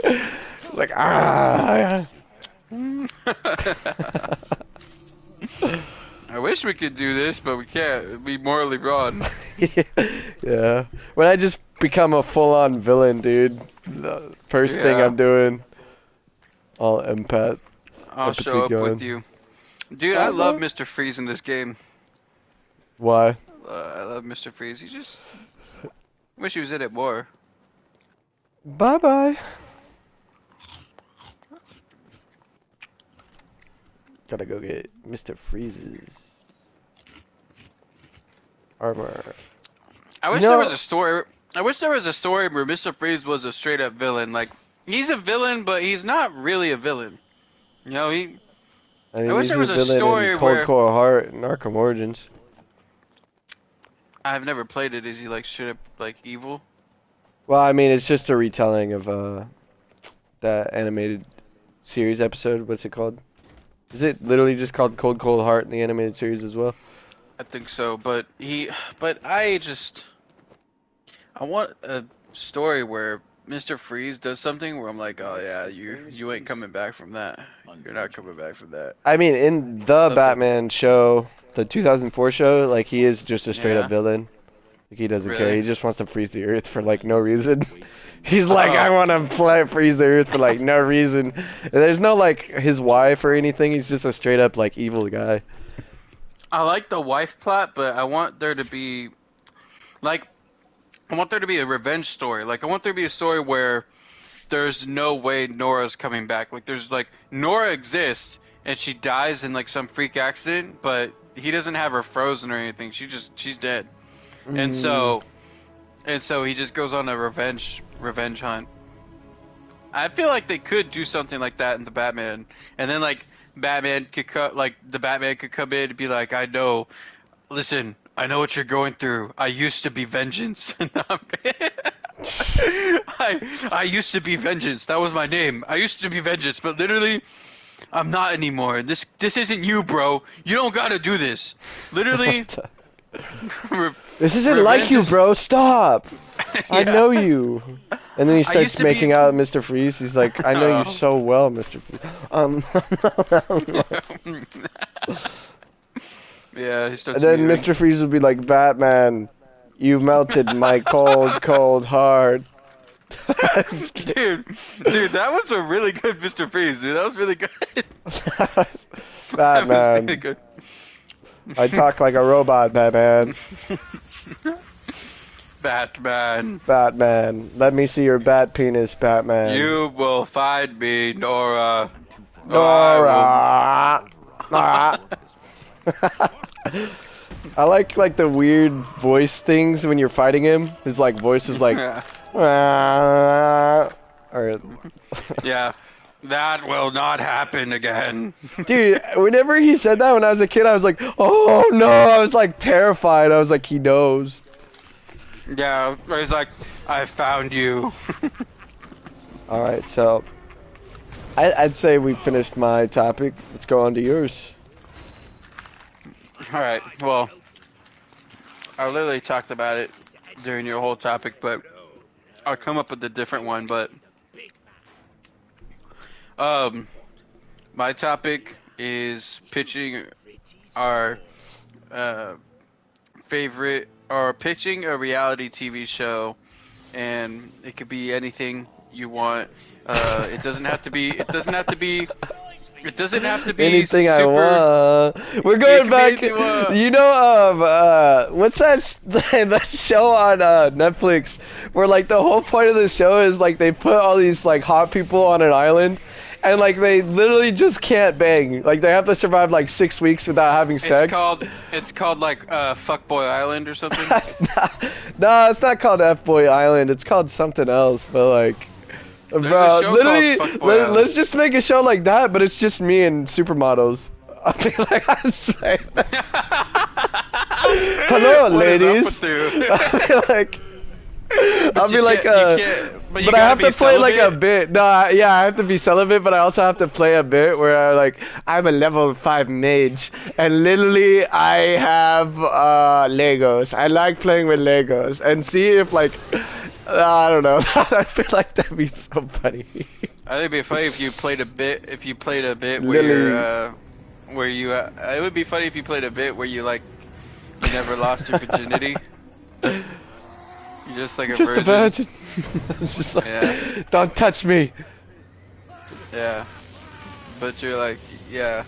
Like, ah. I wish we could do this, but we can't. It'd be morally wrong. Yeah. When I just become a full-on villain, dude. The first thing Yeah. I'm doing, I'll empath. I'll Empathy show up going. with you. Dude, I love Mr. Freeze in this game. Why? I love Mr. Freeze. He just... wish he was in it more. Bye-bye. Gotta go get Mr. Freeze's armor. I wish You know- there was a story... I wish there was a story where Mr. Freeze was a straight-up villain. Like, he's a villain, but he's not really a villain. You know, he... I mean, I wish he's there was a a villain story in Cold where- Core Heart and Arkham Origins. I've never played it. Is he, like, straight-up, like, evil? Well, I mean, it's just a retelling of that animated series episode. What's it called? Is it literally just called Cold Cold Heart in the animated series as well? I think so, but I want a story where Mr. Freeze does something where I'm like, oh yeah, you ain't coming back from that. You're not coming back from that. I mean, in the Something. Batman show, the 2004 show, like, he is just a straight Yeah. up villain. Like, he doesn't care. Really? He just wants to freeze the earth for, like, no reason. He's like, Oh. I want to freeze the earth for, like, no reason. And there's no, like, his wife or anything. He's just a straight up, like, evil guy. I like the wife plot, but I want there to be, like, I want there to be a revenge story. Like, I want there to be a story where there's no way Nora's coming back. Like, there's, like, Nora exists, and she dies in, like, some freak accident, but he doesn't have her frozen or anything. She's dead. And so he just goes on a revenge hunt. I feel like they could do something like that in the Batman, and then like Batman could come in and be like, I know what you're going through. I used to be vengeance. I used to be vengeance. That was my name. I used to be vengeance, but literally, I'm not anymore. This isn't you, bro. You don't gotta do this. Literally. This isn't like you, Revenge is- bro. Stop. I Yeah. know you. And then he starts used to be- making out with Mr. Freeze. He's like, I know you Oh. so well, Mr. Freeze. Yeah, he And starts. then muting. Mr. Freeze would be like, Batman, you melted my cold, cold heart. Dude, that was a really good Mr. Freeze, dude. That was really good. That was Batman, really good. I talk like a robot, Batman. Batman, Batman, let me see your bat penis, Batman. you will find me, Nora. Nora. Ah. I like the weird voice things when you're fighting him. His like voice is like, or Yeah, that will not happen again. dude. Whenever he said that when I was a kid, I was like, oh no! I was like terrified. I was like, he knows. Yeah, he's like, I found you. All right, so I'd say we finished my topic. Let's go on to yours. All right, well, I literally talked about it during your whole topic, but I'll come up with a different one, but my topic is pitching our favorite, or pitching a reality TV show, and it could be anything you want. It doesn't have to be. It doesn't have to be. It doesn't have to be anything super. I want. We're going back. You know, what's that that show on Netflix where like the whole point of the show is like they put all these like hot people on an island, and like they literally just can't bang. Like they have to survive like 6 weeks without having sex. It's called like Fuckboy Island or something. No, it's not called F-Boy Island. It's called something else. But like. There's Bro, a show literally, called Fuckboy Island. let's just make a show like that, but it's just me and supermodels. I mean, like, I swear. Hello, What is ladies. up with you? I'll be like, but I have to play like a bit. No, yeah, I have to be celibate, but I also have to play a bit where I'm a level 5 mage, and literally I have Legos. I like playing with Legos, and see if like. I don't know. I feel like that'd be so funny. I think it'd be funny if you played a bit. If you played a bit where it would be funny if you played a bit where you like you never lost your virginity. You're just like a just virgin. a virgin. It's just like, Yeah. don't touch me. Yeah, but you're like, yeah.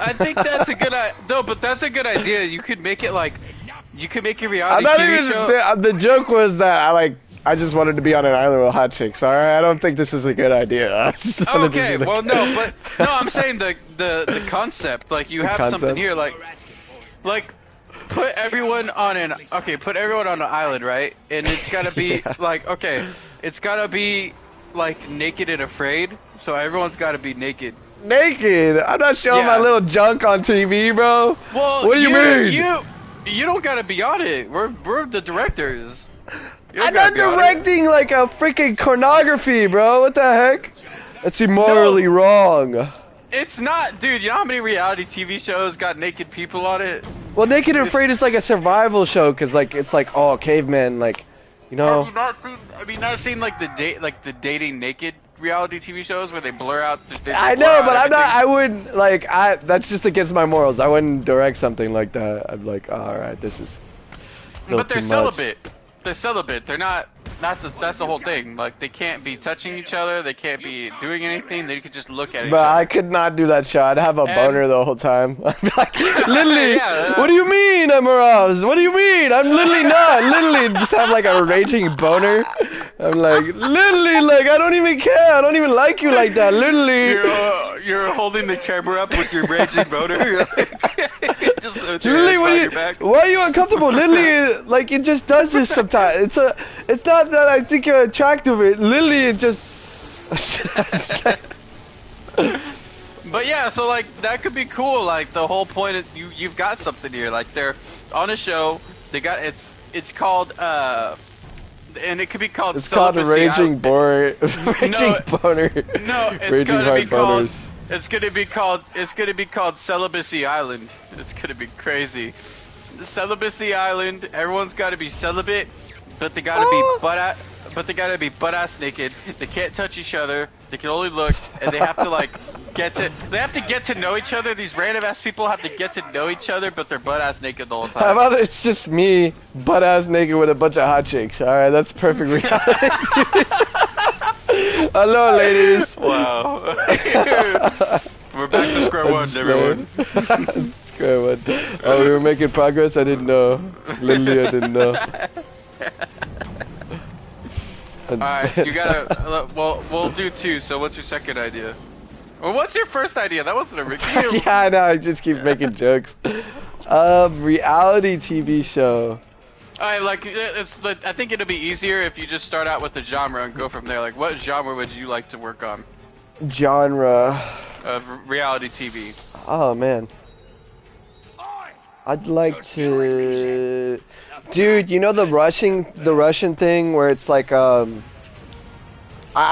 I think that's a good no, but that's a good idea. You could make it like. You could make a reality TV show. The joke was that I just wanted to be on an island with hot chicks. All right, I don't think this is a good idea. I just wanted to Okay, be well no, I'm saying the concept. Like you have something here, like put everyone on an island, right? And it's gotta be like it's gotta be like naked and afraid. So everyone's gotta be naked. Naked? I'm not showing my little junk on TV, bro. Well, what do you mean? You don't gotta be on it. We're the directors. I'm not directing like a freaking pornography, bro. What the heck? That's immorally wrong. It's not, dude. You know how many reality TV shows got naked people on it? Well, Naked and Afraid is like a survival show, cause like it's like cavemen, like, you know. Have you not seen like the dating naked reality TV shows where they blur out? I know, but I'm not. I wouldn't like. That's just against my morals. I wouldn't direct something like that. I'm like, all right, this is. But they're celibate. They're celibate. They're not. That's the whole thing. Like they can't be touching each other. They can't be doing anything. They could just look at each other. But I could not do that show. I'd have a boner the whole time. I'd be like, literally, what do you mean I'm aroused? What do you mean? I'm literally not. Literally, just have like a raging boner. I'm like, literally, like I don't even care. I don't even like you like that. Literally. You're holding the camera up with your raging boner. Just literally, why are you uncomfortable? Literally, like it just does this sometimes. It's not that I think you're attractive. It literally, it just. But yeah, so like that could be cool. Like the whole point is you've got something here. Like they're on a show. They got it's called and it could be called. It's called a raging boner. Raging boner. No, it's raging gonna be called. boners. It's gonna be called Celibacy Island. It's gonna be crazy. The Celibacy Island. Everyone's got to be celibate, but they gotta be butt ass naked. They can't touch each other. They can only look, and they have to like get to know each other. These random ass people have to get to know each other, but they're butt ass naked the whole time. How about it's just me butt ass naked with a bunch of hot chicks? All right, that's perfect reality. Hello, ladies. Wow. We're back to square one, everyone. Square one. Oh, we were making progress. I didn't know. Literally, I didn't know. Alright, you gotta. Well, we'll do two. So, what's your second idea? Well, what's your first idea? That wasn't a Ricky. Yeah, I know. I just keep making jokes. Reality TV show. Alright, I think it'll be easier if you just start out with the genre and go from there. Like, what genre would you like to work on? Genre. Of reality TV. Oh man. I'd like to. Dude, you know the Russian thing where it's like I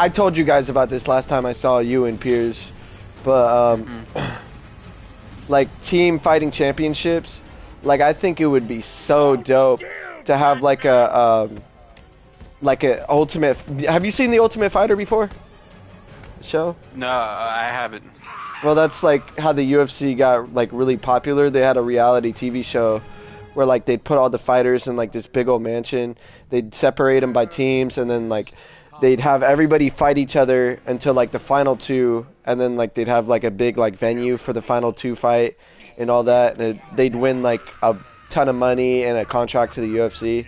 told you guys about this last time I saw you and Piers, but like team fighting championships, like I think it would be so dope to have like like a Ultimate. Have you seen the Ultimate Fighter before? The show? No, I haven't. Well, that's like how the UFC got like really popular. They had a reality TV show where like they'd put all the fighters in like this big old mansion. They'd separate them by teams, and then like they'd have everybody fight each other until like the final two, and then like they'd have like a big like venue for the final two fight and all that. And they'd win like a ton of money and a contract to the UFC.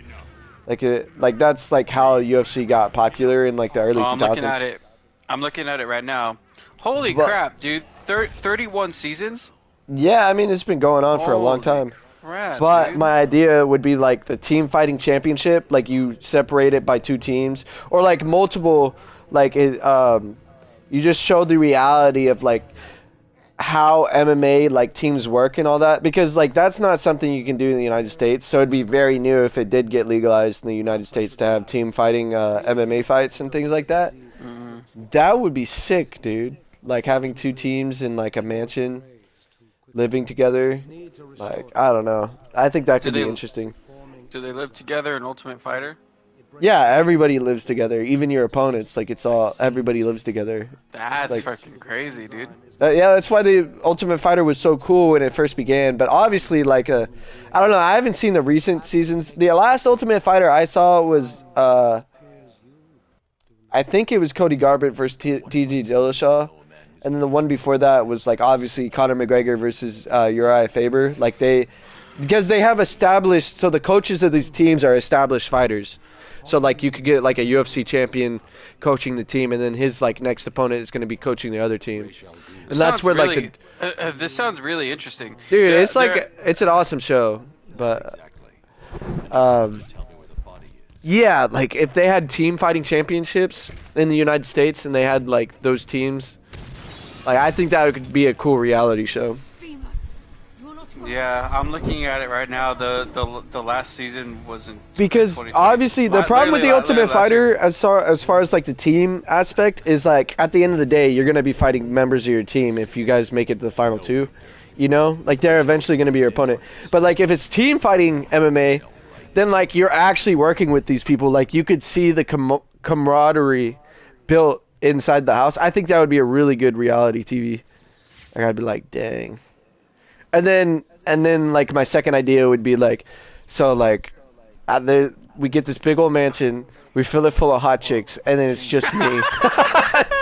Like that's like how UFC got popular in like the early 2000s. I'm looking at it. I'm looking at it right now. Holy But- crap, dude! 31 seasons. Yeah, I mean it's been going on for a long Holy time. crap, But dude. my idea would be like the team fighting championship, like you separate it by two teams, or like multiple, like you just show the reality of like how MMA like teams work and all that, because like that's not something you can do in the United States. So it'd be very new if it did get legalized in the United States to have team fighting MMA fights and things like that. That would be sick, dude. Like having two teams in like a mansion living together. Like, I don't know. I think that could Do be they- interesting. Do they live together in Ultimate Fighter? Yeah, everybody lives together. Even your opponents. Like, it's all, everybody lives together. That's Like- fucking crazy, dude. Yeah, that's why the Ultimate Fighter was so cool when it first began. But obviously, like, I don't know. I haven't seen the recent seasons. The last Ultimate Fighter I saw was, I think it was Cody Garbrandt versus T.J. Dillashaw. And then the one before that was, like, obviously Conor McGregor versus Uriah Faber. Like, because they have established, so the coaches of these teams are established fighters. So, like, you could get, like, a UFC champion coaching the team, and then his, like, next opponent is going to be coaching the other team. And that's Sounds where, really, like, this sounds really interesting. dude, Yeah, it's like, there- it's an awesome show. But, yeah, like, if they had team fighting championships in the United States and they had, like, those teams, like, I think that could be a cool reality show. Yeah, I'm looking at it right now. The last season wasn't Because 2020. obviously the problem with the Ultimate Fighter, as far as like the team aspect, is like at the end of the day, you're gonna be fighting members of your team if you guys make it to the final two. You know, like they're eventually gonna be your opponent. But like if it's team fighting MMA, then like you're actually working with these people. Like you could see the camaraderie built inside the house. I think that would be a really good reality TV. Like I'd be like, dang. And then like my second idea would be like, so like, we get this big old mansion, we fill it full of hot chicks, and then it's just me.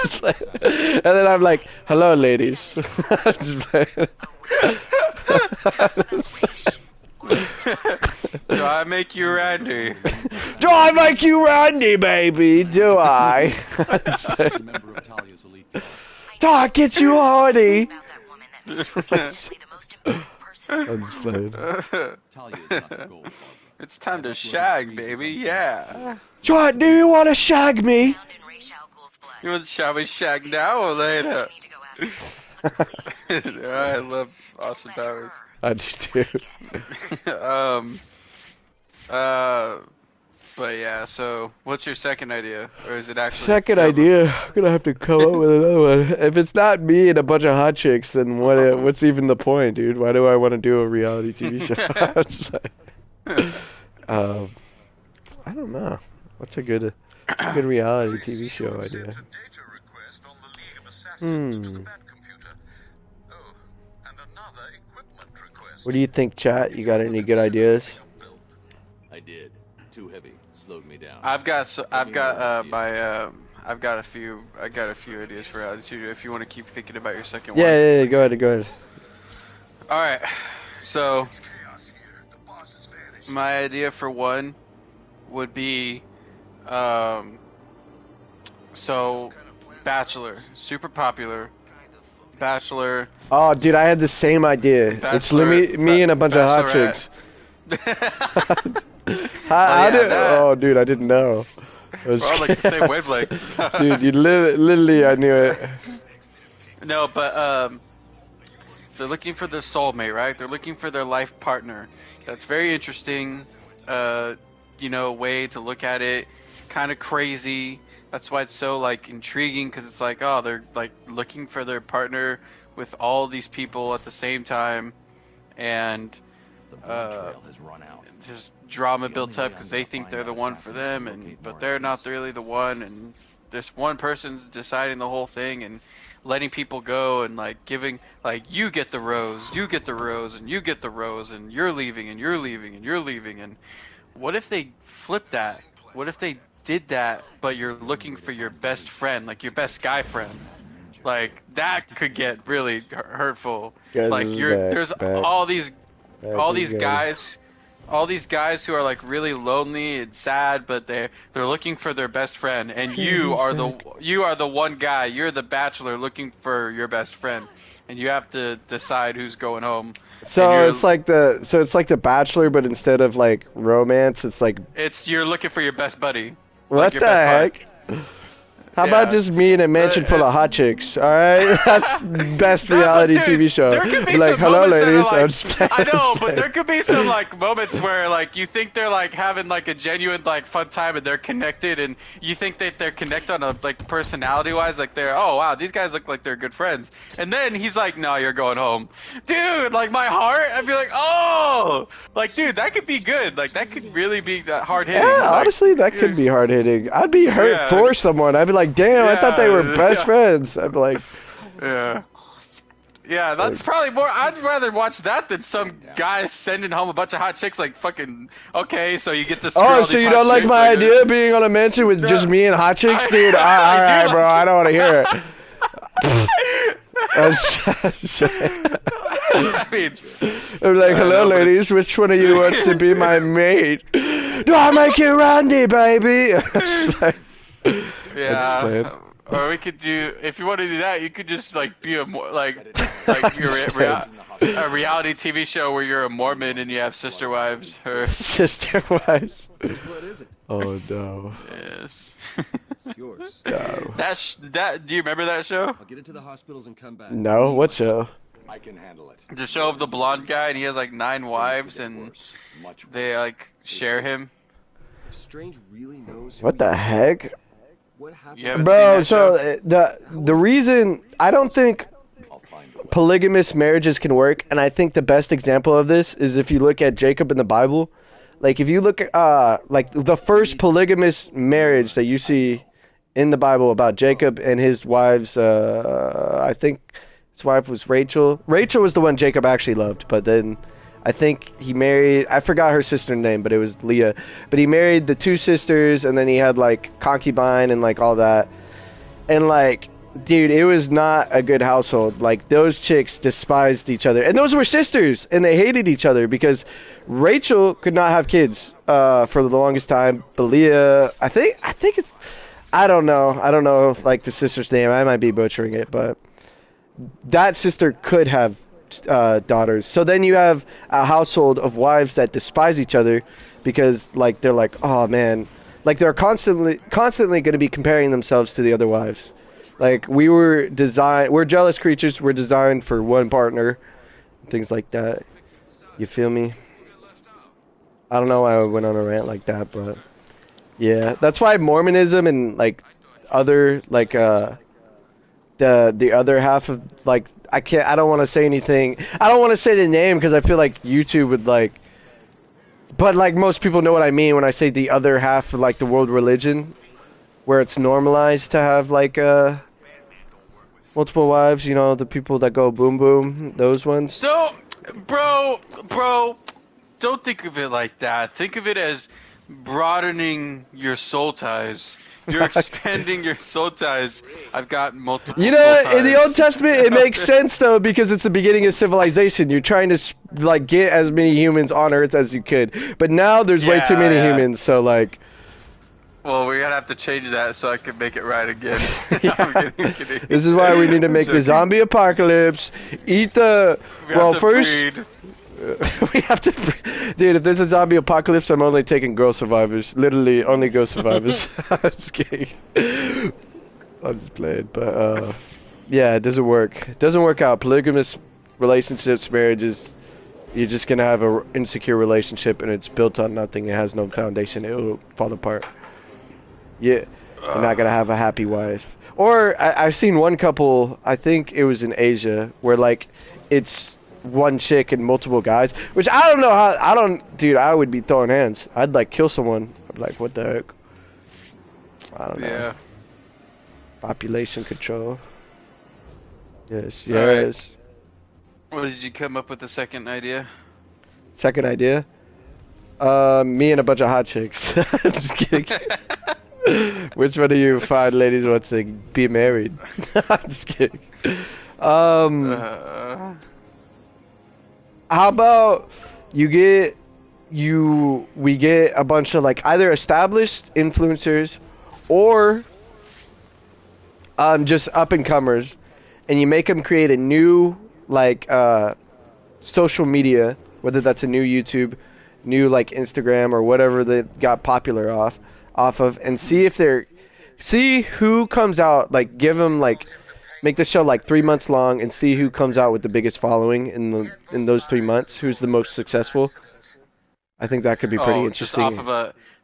Just like- and then I'm like, hello ladies. Just like- Do I make you Randy? Do I make you Randy, baby? Do I? Member of Talia's elite. Do I get you horny? About that woman that is probably the most important person. I'm just playing. Talia is not the gold, Barbara. It's time to shag, baby. Yeah. John, do you want to shag me? Found in Ra's al Ghul's blood. You want shall we shag now or later? Need to go after I love Austin Powers. I do too. But yeah. So, what's your second idea, or is it actually Second idea, I'm gonna have to come up with another one. If it's not me and a bunch of hot chicks, then what's even the point, dude? Why do I want to do a reality TV show? It's like- I don't know. What's a good reality TV show idea? What do you think, chat? You got any good ideas? I did. Too heavy. Slowed me down. I've got a few ideas for reality TV. If you want to keep thinking about your second one. Yeah. Go ahead. All right. So, my idea for one would be, so, Bachelor, super popular. Bachelor. Oh, dude, I had the same idea. It's Bachelor- me and a bunch of hot Bachelorette. chicks. I yeah, didn't. that. Oh, dude, I didn't know. It was We're all like the same wavelength. dude, you literally, I knew it. No, but they're looking for their soulmate, right? They're looking for their life partner. That's very interesting. Way to look at it. Kind of crazy. That's why it's so like intriguing, because it's like, oh, they're like looking for their partner with all these people at the same time, and trail has run out. there's drama built up because they think they're the one for them, but they're not really the one, and this one person's deciding the whole thing and letting people go and like giving like you get the rose, you get the rose, and you get the rose, and you're leaving and you're leaving and you're leaving. And what if they flipped that? What if they did that, but you're looking for your best friend, like your best guy friend? Like that could get really hurtful. Guys, Like this is you're back, there's back. all these Guys. guys who are like really lonely and sad, but they're looking for their best friend, and you are the one guy. You're the bachelor looking for your best friend, and you have to decide who's going home. So And it's like the Bachelor, but instead of like romance, it's like you're looking for your best buddy. what like your the best heck? How about Yeah. just me in a mansion full of it's- hot chicks? All right, that's best No, but reality dude, TV show. There could be Be like, some hello, moments that are ladies. I'm like, just playing, I I'm know, just but playing. there could be some like moments where like you think they're like having like a genuine like fun time and they're connected, and you think that they're connected on a like personality wise, like they're oh wow these guys look like they're good friends, and then he's like no you're going home, dude. Like my heart, I'd be like oh like dude that could be good, like that could really be hard hitting. Yeah, like, honestly, that could be hard hitting. I'd be hurt Yeah. for someone. I'd be like, damn, I thought they were Yeah, best yeah. friends. I'd be like, Yeah. Yeah, that's probably more. I'd rather watch that than some guy sending home a bunch of hot chicks. Like fucking. Okay, so you get to. Screw oh, all so these you hot don't like chicks, my like, idea of being on a mansion with just me and hot chicks, I- dude? I All do right, like bro. it. I don't want to hear it. I mean, I'm like, hello, know, but ladies. it's- Which one of you wants to be my mate? Do I make you Randy, baby? It's like- yeah. playing. Or we could do. If you want to do that, you could just like be a more like you're a reality TV show where you're a Mormon and you have sister wives. Or Sister wives. Whose blood is it? Oh no. yes. It's yours. No. That. Do you remember that show? I'll get it to the hospitals and come back. No. What show? I can handle it. The show of the blonde guy, and he has like 9 wives, and Much they worse. like share him. If Strange really knows who What the you are, heck? what happens? You haven't seen Bro, that so show? the reason I don't think I'll find a way. polygamous marriages can work, and I think the best example of this is if you look at Jacob in the Bible. Like if you look at like the first polygamous marriage that you see in the Bible about Jacob and his wives, I think his wife was Rachel. Rachel was the one Jacob actually loved, but then I think he married, I forgot her sister's name, but it was Leah. But he married the 2 sisters, and then he had like concubine and like all that. And like, dude, it was not a good household. Like those chicks despised each other, and those were sisters, and they hated each other because Rachel could not have kids for the longest time. But Leah, I think it's, I don't know like the sister's name. I might be butchering it, but that sister could have daughters. So then you have a household of wives that despise each other because like they're like, oh man, like they're constantly going to be comparing themselves to the other wives. Like we're jealous creatures. We're designed for one partner, things like that. You feel me? I don't know why I went on a rant like that, but yeah, that's why Mormonism and like other like the other half of like I don't want to say anything. I don't want to say the name because I feel like YouTube would like, but like most people know what I mean when I say the other half of like the world religion, where it's normalized to have like multiple wives. You know, the people that go boom boom, those ones. Bro, don't think of it like that. Think of it as broadening your soul ties. You're expanding your soul ties. I've got multiple. You know, soul in the ties. Old Testament, it makes sense though because it's the beginning of civilization. You're trying to like get as many humans on Earth as you could, but now there's way too Yeah, many yeah. humans. So like, Well, we're gonna have to change that so I can make it right again. Yeah. I'm kidding. this is why we need to make the joking. zombie apocalypse. Eat the We have well to first. breed. We have to, dude. If there's a zombie apocalypse, I'm only taking girl survivors. Literally, only girl survivors. I'm just kidding. I'm just playing, but yeah, it doesn't work. It doesn't work out. Polygamous relationships, marriages, you're just gonna have a insecure relationship, and it's built on nothing. It has no foundation. It will fall apart. Yeah, you're not gonna have a happy wife. Or I've seen one couple. I think it was in Asia, where like it's one chick and multiple guys. Which I don't know how. Dude, I would be throwing hands. I'd like kill someone. I'd be like, what the heck? I don't know. Yeah. Population control. Yes, All right. yes. What did you come up with the second idea? Second idea. Me and a bunch of hot chicks. Just kidding. Which one of you fine ladies wants to be married? Just kidding. How about we get a bunch of like either established influencers or just up and comers, and you make them create a new like social media, whether that's a new YouTube, new like Instagram or whatever they got popular off of, and see who comes out, like give them like make the show like 3 months long and see who comes out with the biggest following in those 3 months, who's the most successful. I think that could be pretty interesting.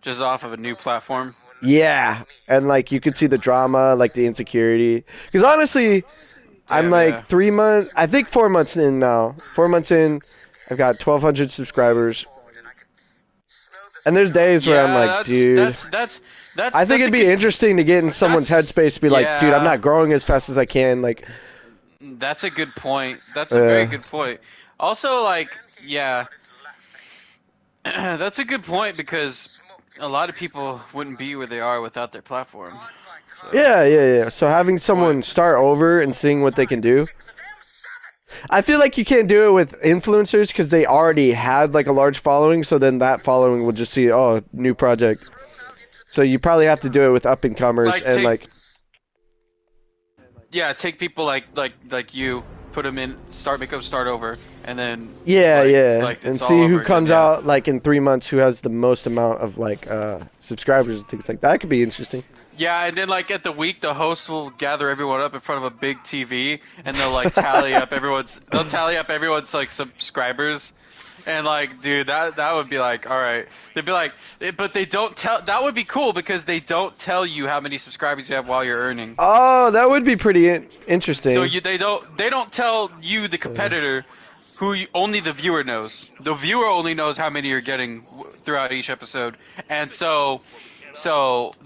Just off of a new platform. Yeah, and like you could see the drama, like the insecurity. Because honestly, I'm like 3 months, I think 4 months in now. 4 months in, I've got 1,200 subscribers. And there's days where I'm like, dude, I think it'd be interesting to get in someone's headspace to be like, dude, I'm not growing as fast as I can. Like, that's a good point. That's a very good point. Also, like, yeah, that's a good point because a lot of people wouldn't be where they are without their platform. So. Yeah. So having someone start over and seeing what they can do. I feel like you can't do it with influencers because they already had like a large following, so then that following will just see, oh, new project. So you probably have to do it with up and comers yeah, take people like you, put them in, make them start over, and then and see who comes out like in 3 months, who has the most amount of like subscribers and things like that. Could be interesting. Yeah, and then like at the week, the host will gather everyone up in front of a big TV, and they'll like tally up everyone's like subscribers, and like, dude, that would be like, all right. They'd be like, but they don't tell. That would be cool because they don't tell you how many subscribers you have while you're earning. Oh, that would be pretty interesting. So they don't tell you, the competitor, only the viewer knows. The viewer only knows how many you're getting throughout each episode, and so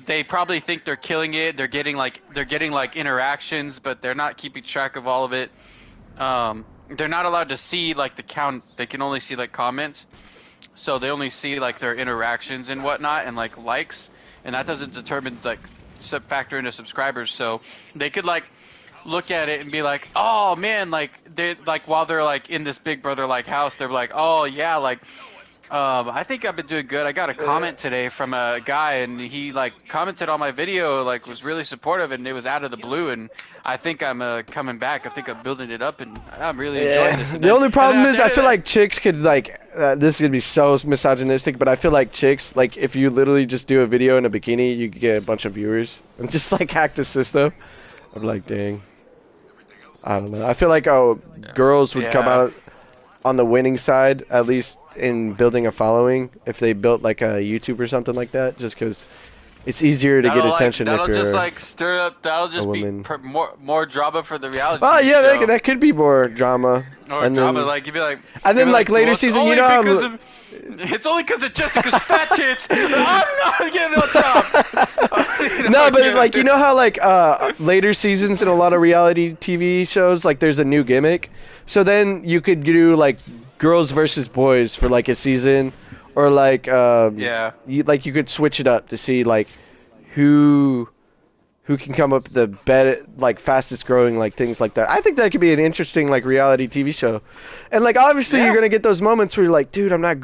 they probably think they're killing it. They're getting like interactions, but they're not keeping track of all of it. They're not allowed to see like the count. They can only see like comments. So they only see like their interactions and whatnot and like likes, and that doesn't determine like factor into subscribers. So they could like look at it and be like, oh man, like they like while they're like in this Big Brother like house, they're like, oh yeah, like. I think I've been doing good. I got a comment today from a guy, and he like commented on my video, like was really supportive, and it was out of the blue. And I think I'm coming back. I think I'm building it up, and I'm really enjoying this. The only problem is I feel like chicks could like this is gonna be so misogynistic, but I feel like chicks, like if you literally just do a video in a bikini, you could get a bunch of viewers and just like hack the system. I'm like, dang. I don't know. I feel like girls would come out on the winning side, at least in building a following, if they built like a YouTube or something like that, just because it's easier to get attention. That'll if you're just like stir up. That'll just be more drama for the reality. Oh yeah, show. that could be more drama. Or drama, like you'd be like. And then like later season, you know how. It's only because of Jessica's fat tits. I'm not getting on top. No, but like you know how like later seasons in a lot of reality TV shows, like there's a new gimmick. So then you could do like girls versus boys for like a season, or like you could switch it up to see like who can come up with the better, like fastest growing, like things like that. I think that could be an interesting like reality TV show. And like obviously you're gonna get those moments where you're like, dude, I'm not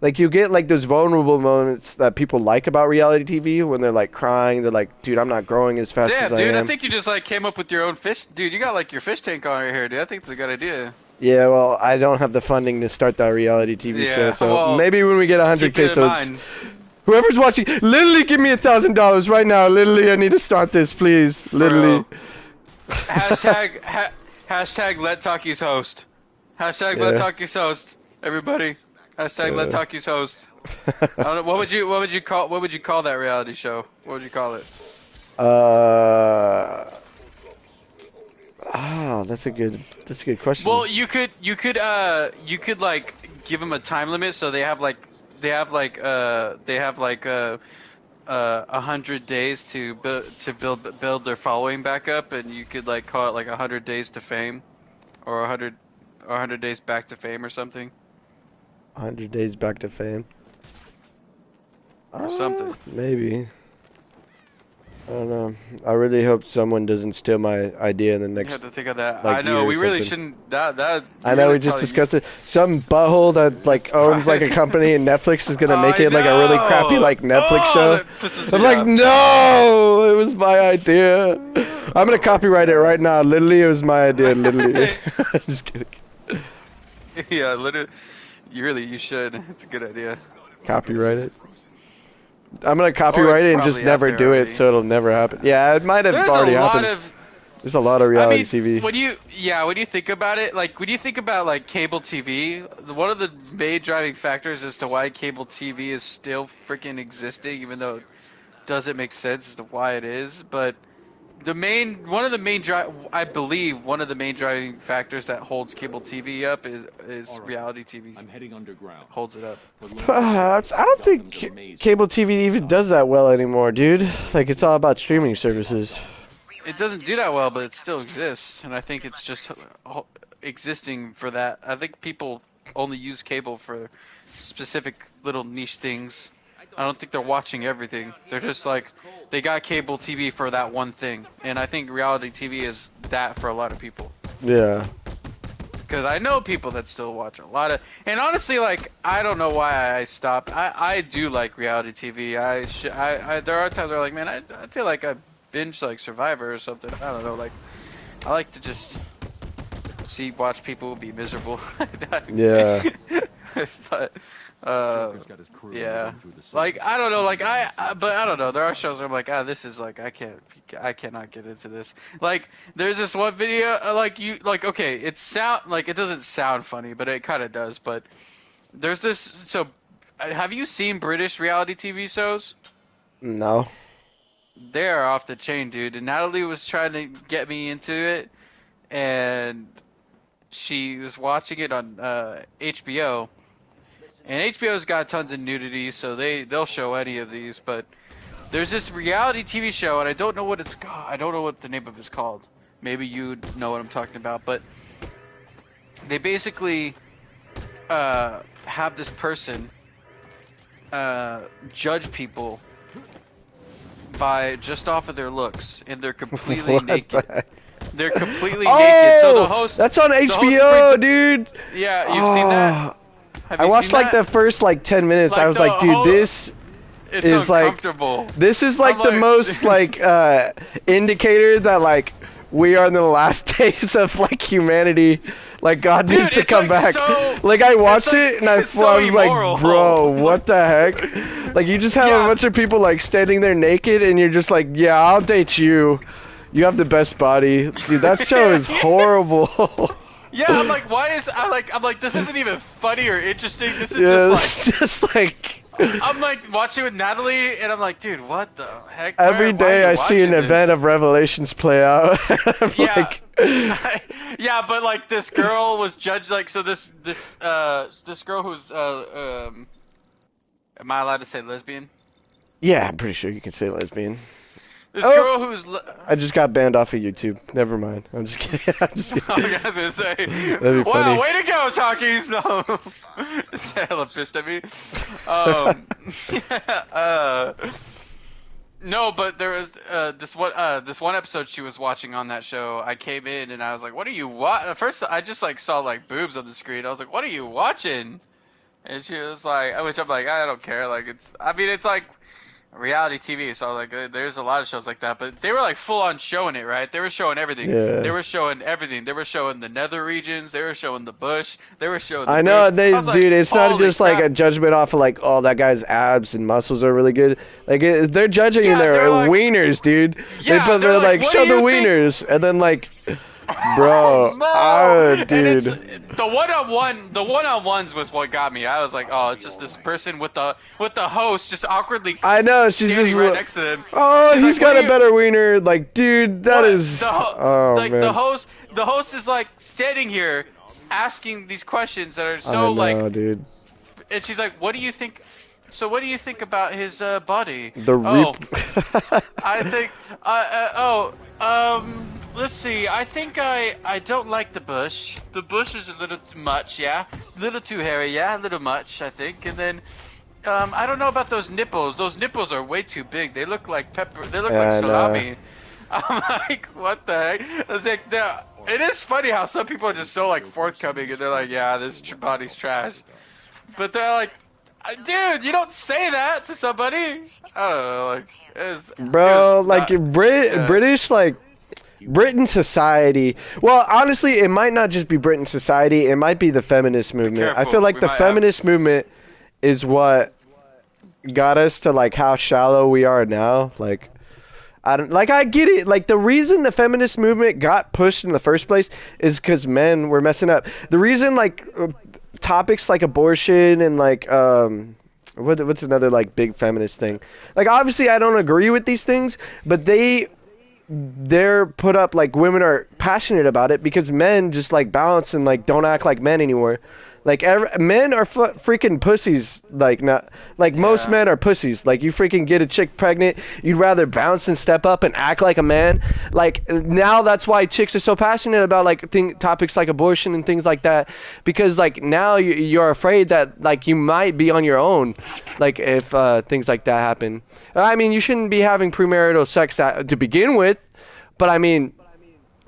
like, you get like those vulnerable moments that people like about reality TV when they're like crying. They're like, dude, I'm not growing as fast as I am. Yeah, dude, I think you just like came up with your own fish. Dude, you got like your fish tank on right here, dude. I think it's a good idea. Yeah, well, I don't have the funding to start that reality TV show, so maybe when we get 100K, so whoever's watching, literally give me $1,000 right now. Literally, I need to start this, please. Literally. Hashtag let Takis host. Hashtag let Takis host. Everybody. Hashtag let Takis host. I don't know, what would you call that reality show? What would you call it? That's That's a good question. Well, you could like give them a time limit, so they have like 100 days to build their following back up, and you could like call it like 100 days to fame, or 100 days back to fame or something. 100 days back to fame. Or something. Maybe. I don't know. I really hope someone doesn't steal my idea in the You next. have to think of that. like, I know year or we really something. shouldn't. That. I know we just discussed it. Some butthole that like owns like a company and Netflix is gonna make it like a really crappy like Netflix show. I'm like, no, it was my idea. I'm gonna copyright it right now. Literally, it was my idea. Literally. Just kidding. Yeah, literally. You should. It's a good idea. Copyright it. I'm gonna copyright it and just probably out never there do it, already. so it'll never happen. Yeah, it might have There's already a lot happened. of. There's a lot of I reality mean, TV. when you think about it, like when you think about like cable TV, one of the main driving factors as to why cable TV is still freaking existing, even though it doesn't make sense as to why it is, but I believe one of the main driving factors that holds cable TV up is All right. reality TV. I'm heading underground. Holds it up. But learn Perhaps. I don't think cable TV even does that well anymore, dude. Like, it's all about streaming services. It doesn't do that well, but it still exists, and I think it's just existing for that. I think people only use cable for specific little niche things. I don't think they're watching everything. They're just like, they got cable TV for that one thing, and I think reality TV is that for a lot of people. Yeah. Because I know people that still watch a lot of, and honestly, like, I don't know why I stopped. I do like reality TV. There are times where like, man, I feel like I binge like Survivor or something. I don't know, like, I like to just watch people be miserable. Yeah. But Joker's got his crew yeah, moving through the like cities. I don't know, like but I don't know. There are shows where I'm like, this is like I cannot get into this. Like there's this one video, okay, it doesn't sound funny, but it kind of does. But there's this. So, have you seen British reality TV shows? No. They are off the chain, dude. And Natalie was trying to get me into it, and she was watching it on HBO. And HBO's got tons of nudity, so they'll show any of these. But there's this reality TV show, and I don't know what it's called. I don't know what the name of it's called. Maybe you know what I'm talking about. But they basically have this person judge people by just off of their looks, and they're completely What naked. the heck? They're completely naked. So the Oh, host. that's on the host HBO, brings up- dude. Yeah, you've seen that. Oh, Have I you watched seen like that? the first like 10 minutes. Like I was the like, dude, whole- this It's is like uncomfortable. this is like I'm the like- most like indicator that like we are in the last days of like humanity. Like God Dude, needs to it's, come like, back. so- Like I watched like- it and I it's so was immoral. like, bro, what the heck? Like you just have Yeah. a bunch of people like standing there naked and you're just like, yeah, I'll date you. You have the best body, dude. That show is horrible. Yeah, I'm like, I'm like, this isn't even funny or interesting. This is Yeah, just it's just like like, I'm like watching with Natalie, and I'm like, dude, what the heck? every Why day are I you see an watching this? event of Revelations play out. I'm Yeah. like, Yeah, but like this girl was judged like so this girl who's am I allowed to say lesbian? yeah, I'm pretty sure you can say lesbian. This Oh. girl who's I just got banned off of YouTube. Never mind. I'm just kidding. I'm just kidding. I was gonna say, That'd be wow, funny. way to go, Talkies! No, this guy hella pissed at me. No, but there was this one episode she was watching on that show. I came in and I was like, "What are you At first, I just like saw like boobs on the screen. I was like, "What are you watching?" And she was like, which I'm like, I don't care. Like it's like reality TV, so I was like, there's a lot of shows like that, but they were like full on showing it, right? They were showing everything. Yeah. They were showing everything. They were showing the nether regions. They were showing the bush. They were showing. The I know, boobs. I was like, dude. It's not holy just like crap. a judgment off of like, oh, that guy's abs and muscles are really good. Like they're judging Yeah, their they're like- wieners, dude. Yeah, they're they're like, like, what show do the you think- wieners, and then like, Bro, And dude. the one-on-ones was what got me. I was like, oh, it's just this person with the host just awkwardly I know, she's standing just right next to them. Oh, She's he's like, "What got are a you-" better wiener. Like, dude, that What? is. the man. the host is like standing here asking these questions that are I so know, like, dude. and she's like, what do you think? So what do you think about his body? The Oh, reap. I think, let's see. I think I don't like the bush. The bush is a little too much, yeah. A little too hairy, yeah. A little much, I think. And then, I don't know about those nipples. Those nipples are way too big. They look like pepper. They look like I know. salami. I'm like, what the heck? I was like, it is funny how some people are just so like forthcoming and they're like, yeah, this body's trash. But they're like, dude, you don't say that to somebody. I don't know, like, Bro, like not- British, like Britain society. Well, honestly, it might not just be Britain society. It might be the feminist movement. I careful, feel like we the might feminist movement is what got us to like how shallow we are now. Like, I get it. Like the reason the feminist movement got pushed in the first place is because men were messing up. The reason like topics like abortion and like what's another like big feminist thing? Like obviously I don't agree with these things, but they're put up like women are passionate about it because men just like balance and like don't act like men anymore. Like men are freaking pussies. Like not like most men are pussies. Like you freaking get a chick pregnant, you'd rather bounce and step up and act like a man. Like now that's why chicks are so passionate about like topics like abortion and things like that because like now you're afraid that like you might be on your own. Like if things like that happen. I mean you shouldn't be having premarital sex to begin with, but I mean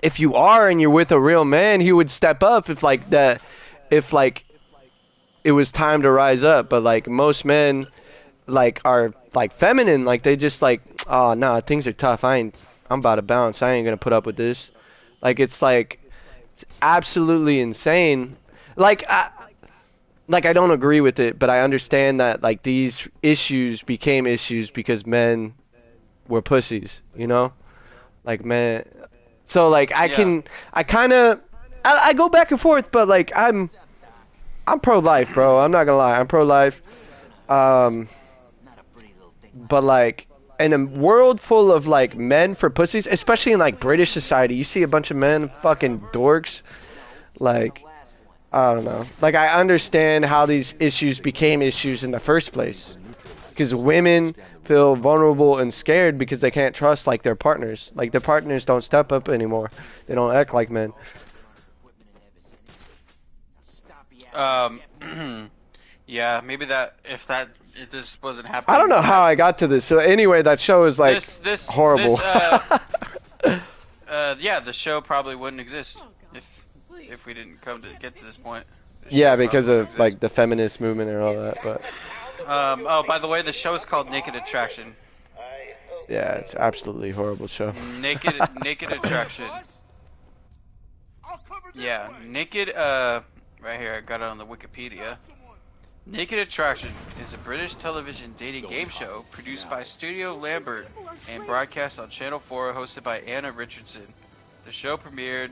if you are and you're with a real man, he would step up if like that. If like it was time to rise up, but like most men like are like feminine, like they just like, oh nah, things are tough, I'm about to bounce, I ain't gonna put up with this. Like it's absolutely insane. Like I don't agree with it, but I understand that like these issues became issues because men were pussies, you know? Like men, so like I go back and forth, but like I'm pro-life, bro. I'm not gonna lie. I'm pro-life. But like, in a world full of like men for pussies, especially in like British society, you see a bunch of men fucking dorks. Like, I don't know. Like, I understand how these issues became issues in the first place. Because women feel vulnerable and scared because they can't trust like their partners. Like their partners don't step up anymore. They don't act like men. Yeah, maybe if this wasn't happening. I don't know how I got to this. So anyway, that show is like horrible. Yeah, the show probably wouldn't exist if we didn't get to this point. Yeah, because of like the feminist movement and all that. But oh, by the way, the show is called Naked Attraction. Yeah, it's absolutely horrible show. Naked Attraction. Yeah, Naked. Right here, I got it on the Wikipedia. Naked Attraction is a British television dating game show produced by Studio Lambert and broadcast on Channel 4, hosted by Anna Richardson. The show premiered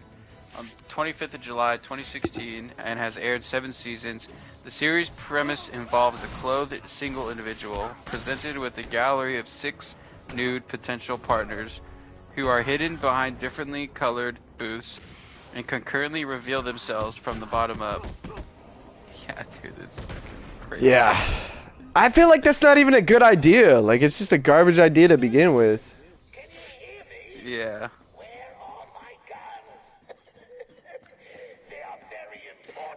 on 25th of July 2016 and has aired 7 seasons. The series premise involves a clothed single individual presented with a gallery of 6 nude potential partners who are hidden behind differently colored booths and concurrently reveal themselves from the bottom up. Yeah, dude, it's crazy. Yeah. I feel like that's not even a good idea. Like, it's just a garbage idea to begin with. Yeah.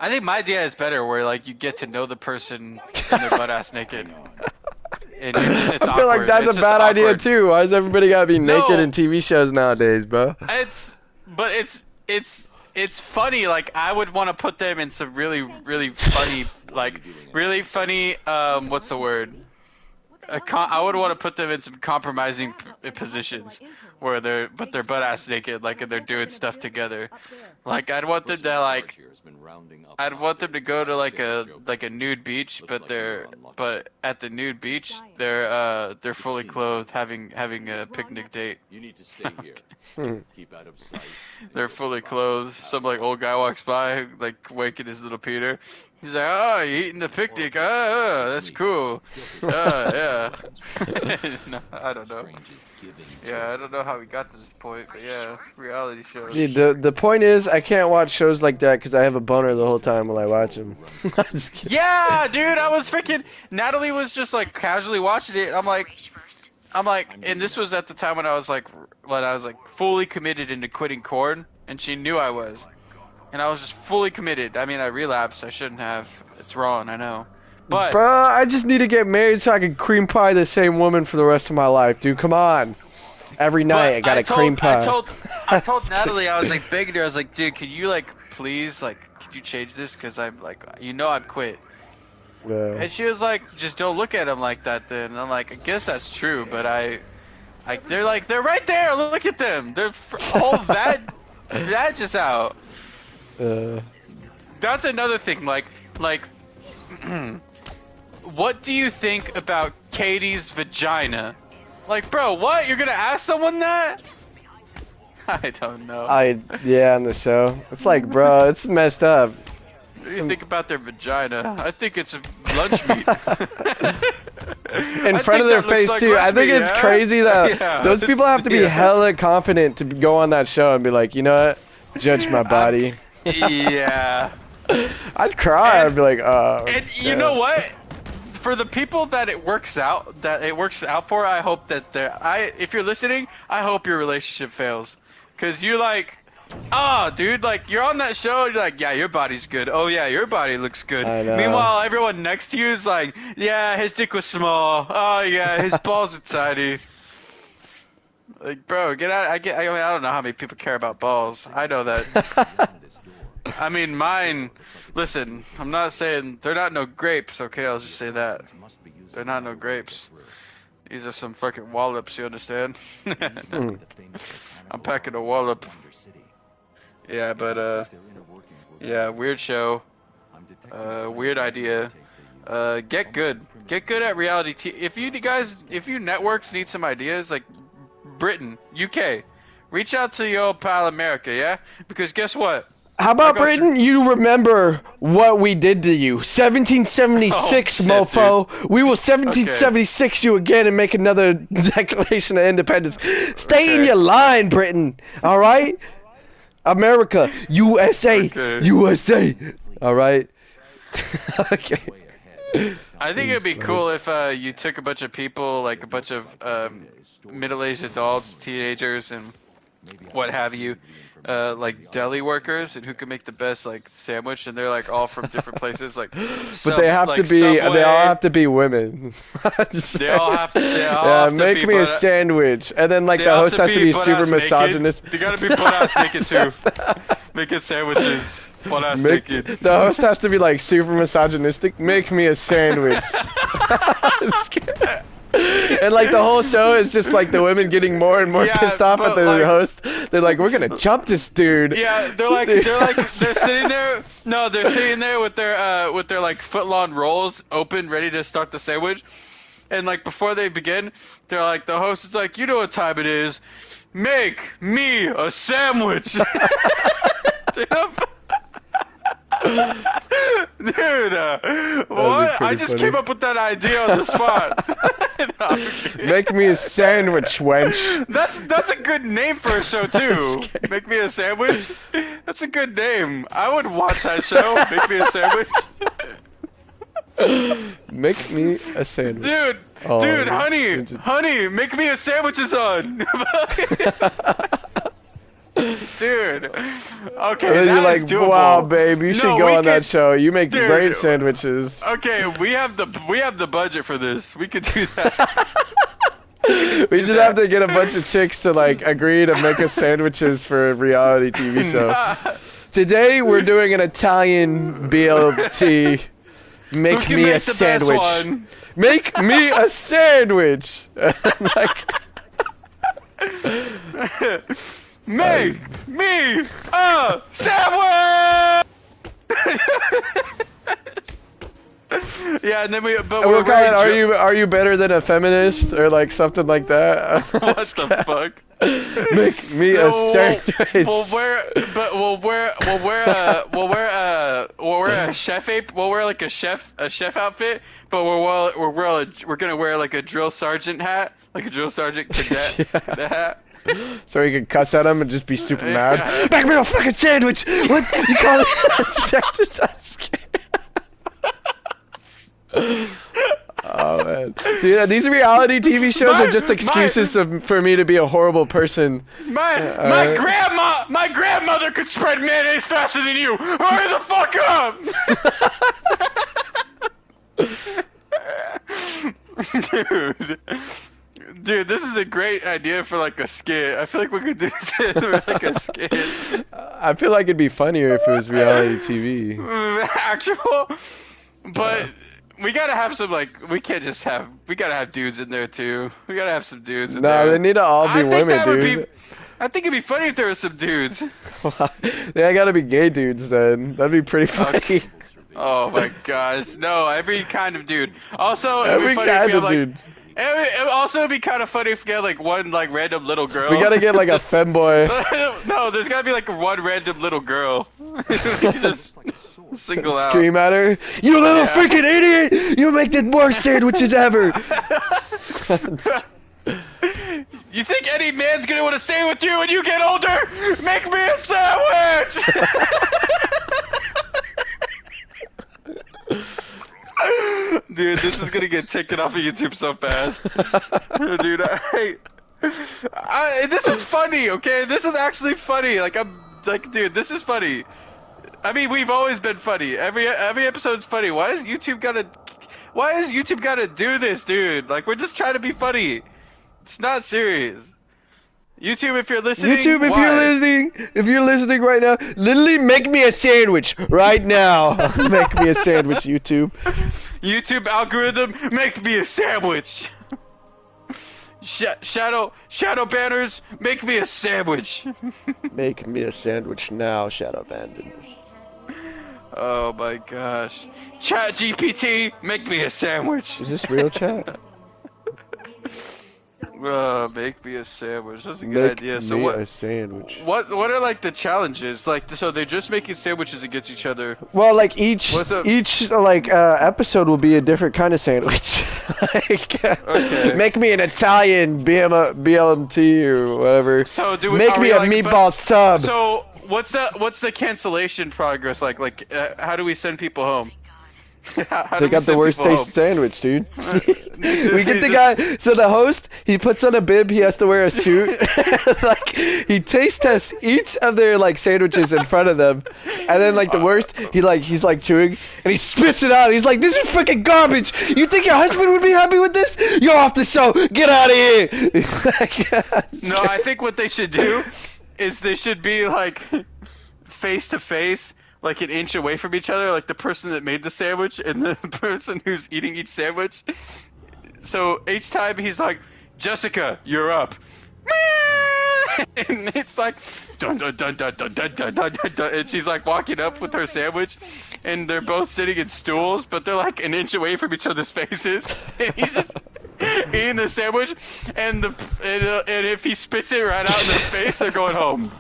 I think my idea is better, where like you get to know the person and they're butt ass naked. And it's I feel like awkward. that's It's a just bad idea awkward. too. Why does everybody gotta be No. naked in TV shows nowadays, bro? It's funny. Like I would want to put them in some really funny, like really funny. What's the word? I would want to put them in some compromising positions where they're butt ass naked, like, and they're doing stuff together. Like, I'd want them to go to like a nude beach, but at the nude beach they're fully clothed, having a picnic date. You need to stay here. Keep out of sight. They're fully clothed. Some like old guy walks by, like waking his little Peter. He's like, "Oh, you eating the picnic? Oh, that's cool. Yeah." No, I don't know. Yeah, I don't know how we got to this point, but yeah, reality shows. Dude, the point is, I can't watch shows like that because I have a boner the whole time while I watch them. Yeah, dude, I was freaking. Natalie was just like casually watching it. I'm like, and this was at the time when I was like fully committed into quitting corn, and she knew I was. And I was just fully committed. I mean, I relapsed. I shouldn't have. It's wrong, I know. But Bro, I just need to get married so I can cream pie the same woman for the rest of my life, dude. Come on. Every night I got a cream pie. I told Natalie, I was like begging her. I was like, dude, could you like please like could you change this? Cause I'm like, I'd quit. And she was like, just don't look at him like that then. And I'm like, I guess that's true, but they're right there. Look at them. They're all that just out. That's another thing. Like, what do you think about Katie's vagina? Like, bro, what? You're gonna ask someone that? I don't know. Yeah, on the show. It's like, bro, it's messed up. What do you think about their vagina? I think it's a lunch meat. In front of their face, like too. I think it's crazy that those people have to be hella confident to go on that show and be like, you know what? Judge my body. Yeah. I'd cry. I'd be like, oh. And you know what? For the people that it works out for, I hope that if you're listening, I hope your relationship fails. Cause you're like, dude, like you're on that show, you're like, yeah, your body's good. Oh yeah, your body looks good. Meanwhile, everyone next to you is like, yeah, his dick was small. Oh yeah, his balls are tiny. Like, bro, get out. I mean, I don't know how many people care about balls. I know that. I mean, mine. Listen, I'm not saying they're not no grapes. Okay, I'll just say that they're not no grapes. These are some fucking wallops. You understand? I'm packing a wallop. Yeah, but yeah, weird show. Weird idea. Get good at reality TV. If you networks need some ideas, like Britain, UK, reach out to your old pal America, yeah? Because guess what? How about Britain? You remember what we did to you. 1776, shit, mofo. dude. We will 1776 you again and make another Declaration of Independence. Stay in your line, Britain. All right? America, USA, USA. All right? Okay. I think it'd be cool if you took a bunch of people, like a bunch of middle-aged adults, teenagers, and what have you, like deli workers, and who can make the best like sandwich, and they're like all from different places, like. But they have to be. Subway. They all have to be women. They all have to. Yeah, make me a sandwich, and then like the host has to be super misogynist. They gotta be butt-ass naked too. Making sandwiches, butt-ass naked. The host has to be like super misogynistic. Make me a sandwich. And like the whole show is just like the women getting more and more pissed off at the host. They're like, we're gonna jump this dude. Yeah, they're sitting there. No, they're sitting there with their like foot-long rolls open, ready to start the sandwich. And like before they begin, they're like, the host is like, you know what time it is? Make me a sandwich. Dude, what? I just came up with that idea on the spot. Make me a sandwich, wench. That's a good name for a show too. Make me a sandwich. That's a good name. I would watch that show. Make me a sandwich. Make me a sandwich. Dude, honey, make me a sandwiches on. Dude, okay, and then you're like, doable. wow, babe, you should go on that show. You make great sandwiches. Okay, we have the budget for this. We could do that. We just have to get a bunch of chicks to like agree to make us sandwiches for a reality TV show. Today we're doing an Italian BLT Who Make can me make a the sandwich. best one? Make me a sandwich. Like, Make me a sandwich. Yeah, and then but we'll call it, wearing are you better than a feminist or like something like that? what the fuck? Make me a sandwich. We'll wear a chef we'll wear like a chef outfit, but we're gonna wear like a drill sergeant hat, like a drill sergeant cadet hat. So he can cuss at him and just be super Yeah. mad. Make me a fucking sandwich! What? You call it? Oh man, dude, these reality TV shows are just excuses for me to be a horrible person. My grandmother could spread mayonnaise faster than you. Hurry the fuck up, dude. This is a great idea for like a skit. I feel like we could do this for like a skit. I feel like it'd be funnier if it was reality TV. Actual, but. We gotta have some we gotta have dudes in there too. We gotta have some dudes in there. No, they need to all be women, dude. I think it'd be funny if there were some dudes. They gotta be gay dudes then. That'd be pretty funny. Okay. Oh my gosh, no! Every kind of dude. Also, Every kind of dude. Also, it'd be kind of funny if we had like one like random little girl. We gotta get like a femboy. No, there's gotta be like one random little girl. Just single out. Scream at her. You little freaking idiot! You make the worst sandwiches ever. You think any man's gonna want to stay with you when you get older? Make me a sandwich! Dude, this is gonna get taken off of YouTube so fast. Dude, this is funny, okay? This is actually funny. Dude, this is funny. I mean, we've always been funny. Every episode's funny. Why does YouTube gotta do this, dude? Like, we're just trying to be funny. It's not serious. YouTube, if you're listening, if you're listening right now, literally make me a sandwich right now. Make me a sandwich, YouTube. YouTube algorithm, make me a sandwich. Shadow banners, make me a sandwich. Make me a sandwich now, Shadow banners. Oh my gosh. Chat GPT, make me a sandwich. Is this real chat? Make me a sandwich. That's a good idea. So what? A sandwich. What are like the challenges? Like, so they're just making sandwiches against each other. Well, like each episode will be a different kind of sandwich. Okay. Make me an Italian BLMT or whatever. So make me a meatball sub. So what's the cancellation progress like? Like, how do we send people home? They got the worst taste sandwich, dude. We get the guy. So the host, he puts on a bib. He has to wear a suit. Like he taste tests each of their like sandwiches in front of them, and then like the worst, he's like chewing and he spits it out. He's like, "This is freaking garbage. You think your husband would be happy with this? You're off the show. Get out of here." No, I think what they should do is they should be like face to face. Like an inch away from each other, like the person that made the sandwich and the person who's eating each sandwich. So each time he's like, "Jessica, you're up." And it's like, dun dun dun dun dun dun dun dun dun, and she's like walking up with her sandwich, and they're both sitting in stools, but they're like an inch away from each other's faces. And he's just eating the sandwich, and if he spits it right out in their face, they're going home.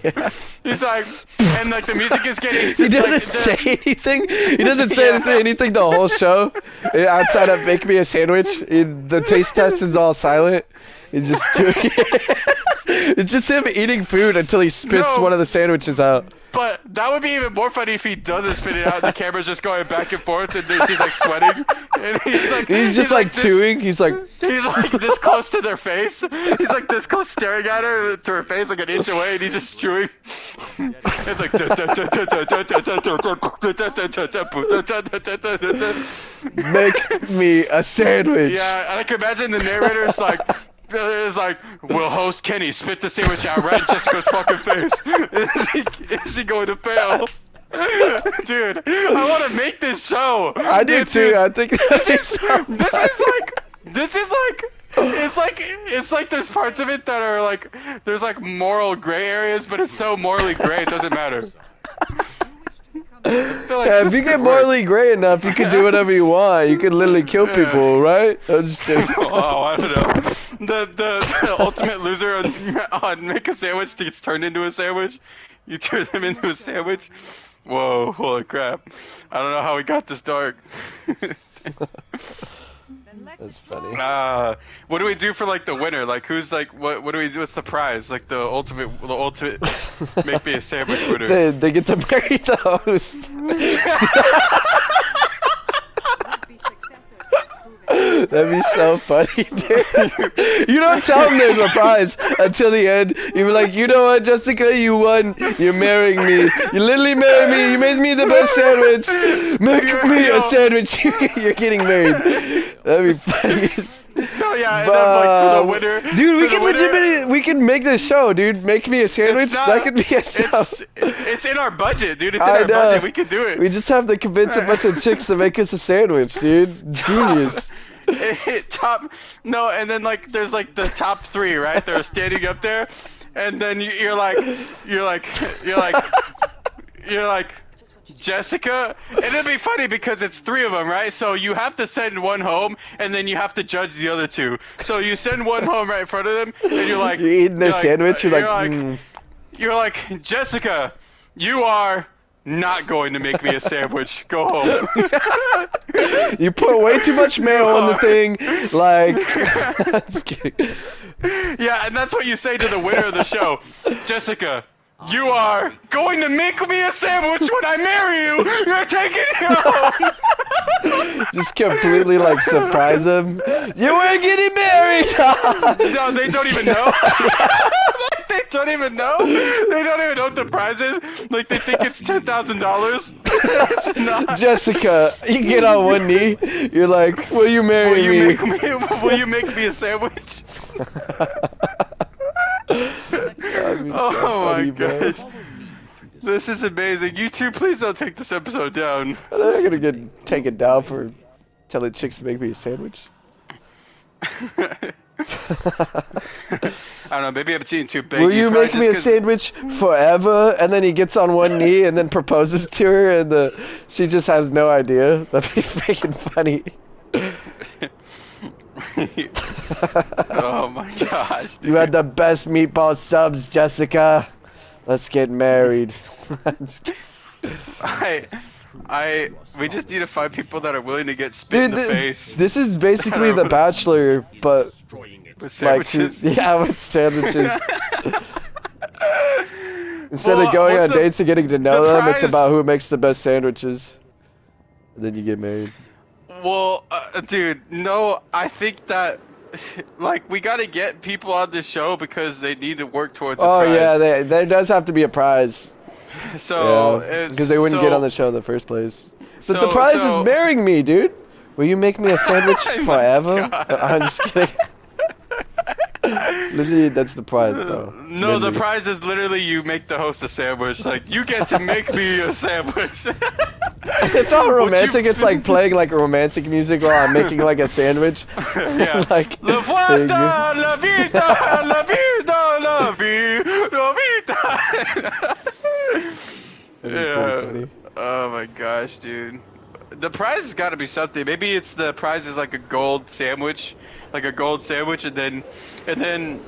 Yeah. He's like, and like the music is getting. He doesn't say anything. He doesn't say anything the whole show. Outside of "make me a sandwich," the taste test is all silent. He's just doing it. It's just him eating food until he spits one of the sandwiches out. But that would be even more funny if he doesn't spit it out and the camera's just going back and forth and then she's like sweating. And he's just like chewing. He's like this close to their face. He's like this close staring at her to her face like an inch away and he's just chewing. It's like make me a sandwich. Yeah, and I can imagine the narrator's like will host Kenny spit the sandwich out right in Jessica's fucking face? Is he going to fail? Dude, I want to make this show. I do Dude, too. I think This is like it's like there's parts of it that are like there's like moral gray areas, but it's so morally gray it doesn't matter. I feel like Yeah, if this you could get work. morally gray enough, you can do whatever you want. You can literally kill people, right? I'm just kidding. Oh, I don't know. The ultimate loser on Make a Sandwich gets turned into a sandwich. You turn them into a sandwich. Whoa, holy crap. I don't know how we got this dark. That's funny. What do we do for like the winner? Like who's like what do we do? What's the prize? Like the ultimate make me a sandwich winner. They get to marry the host. That'd be so funny, dude. You don't tell them there's a prize until the end. You're like, you know what, Jessica, you won. You're marrying me. You literally married me. You made me the best sandwich. Make me a sandwich. You're getting married. That'd be funny. No, yeah, and then like for the winner, dude, we for the can winner- legitimately, we can make this show, dude. Make me a sandwich. It's not- That could be a show. It's in our budget, dude. It's in I our know. budget. We can do it. We just have to convince a bunch of chicks to make us a sandwich, dude. Genius. No, and then like there's like the top three, right? They're standing up there, and then you're like Jessica, and it'd be funny because it's three of them, right? So you have to send one home, and then you have to judge the other two. So you send one home right in front of them, and you're like, You're eating their sandwich. You're like, you're like, Jessica, you are not going to make me a sandwich. Go home. You put way too much mayo on the thing. Like, just kidding. Yeah, and that's what you say to the winner of the show. Jessica, you are going to make me a sandwich when I marry you. You're taking it home. Just completely like surprise them. You ain't getting married. No, they don't even know. They don't even know. They don't even know what the prize is. Like they think it's $10,000. It's not. Jessica, you get on one knee. You're like, will you marry me? Will you make me a sandwich? That'd be so Oh my funny, bro. gosh. This is amazing. You two, please don't take this episode down. They're gonna get taken down for telling chicks to make me a sandwich. I don't know, maybe I'm being too big. Will you probably make me a just 'cause- sandwich forever? And then he gets on one knee and then proposes to her, and she just has no idea. That'd be freaking funny. Oh my gosh. Dude. You had the best meatball subs, Jessica. Let's get married. We just need to find people that are willing to get spit Dude, in the face this is basically The Bachelor, but with like, sandwiches. yeah, with sandwiches. Instead Well, of going what's on dates and getting to know the them, it's prize- about who makes the best sandwiches. And then you get married. Well, dude, no, I think that like we gotta get people on this show because they need to work towards a Oh prize. yeah, there does have to be a prize. So Because they wouldn't get on the show in the first place. But the so- prize so- is marrying me, dude. Will you make me a sandwich Oh my forever? God. I'm just kidding. Literally, that's the prize, bro. No, the Literally. prize is literally you make the host a sandwich. Like, you get to make me a sandwich. It's all romantic. It's like playing like romantic music while I'm making like a sandwich. Yeah. Like, La there you go. vuelta, la vida, la vida, la vida. That'd be pretty Yeah. funny. Oh my gosh, dude. The prize has got to be something. Maybe it's the prize is like a gold sandwich, and then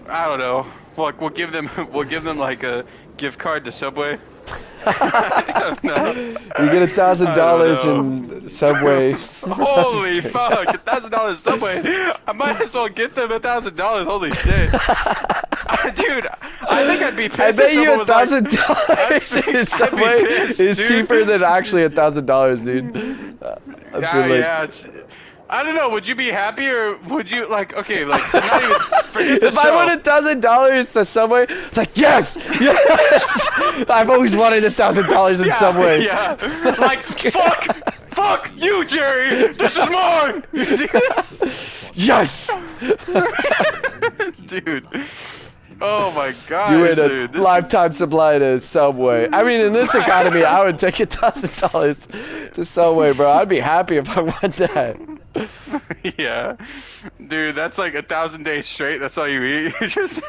I don't know. Like we'll give them like a gift card to Subway. I don't know. You get $1,000 in Subway. Holy fuck! $1,000 Subway. I might as well get them $1,000. Holy shit, dude! I think I'd be I pissed bet if you someone was like, $1,000 in I'd be Subway pissed, is dude. cheaper than actually $1,000, dude. I feel like yeah. I don't know. Would you be happy or would you like? Okay, like not even forget the if show. I won $1,000 to Subway, it's like yes, yes. I've always wanted $1,000 in Subway. Yeah. Like fuck you, Jerry. This is mine. Yes. Dude. Oh my god, You win a dude. This lifetime supply to Subway. I mean, in this economy, I would take $1,000 to Subway, bro. I'd be happy if I won that. Yeah. Dude, that's like 1,000 days straight. That's all you eat. You just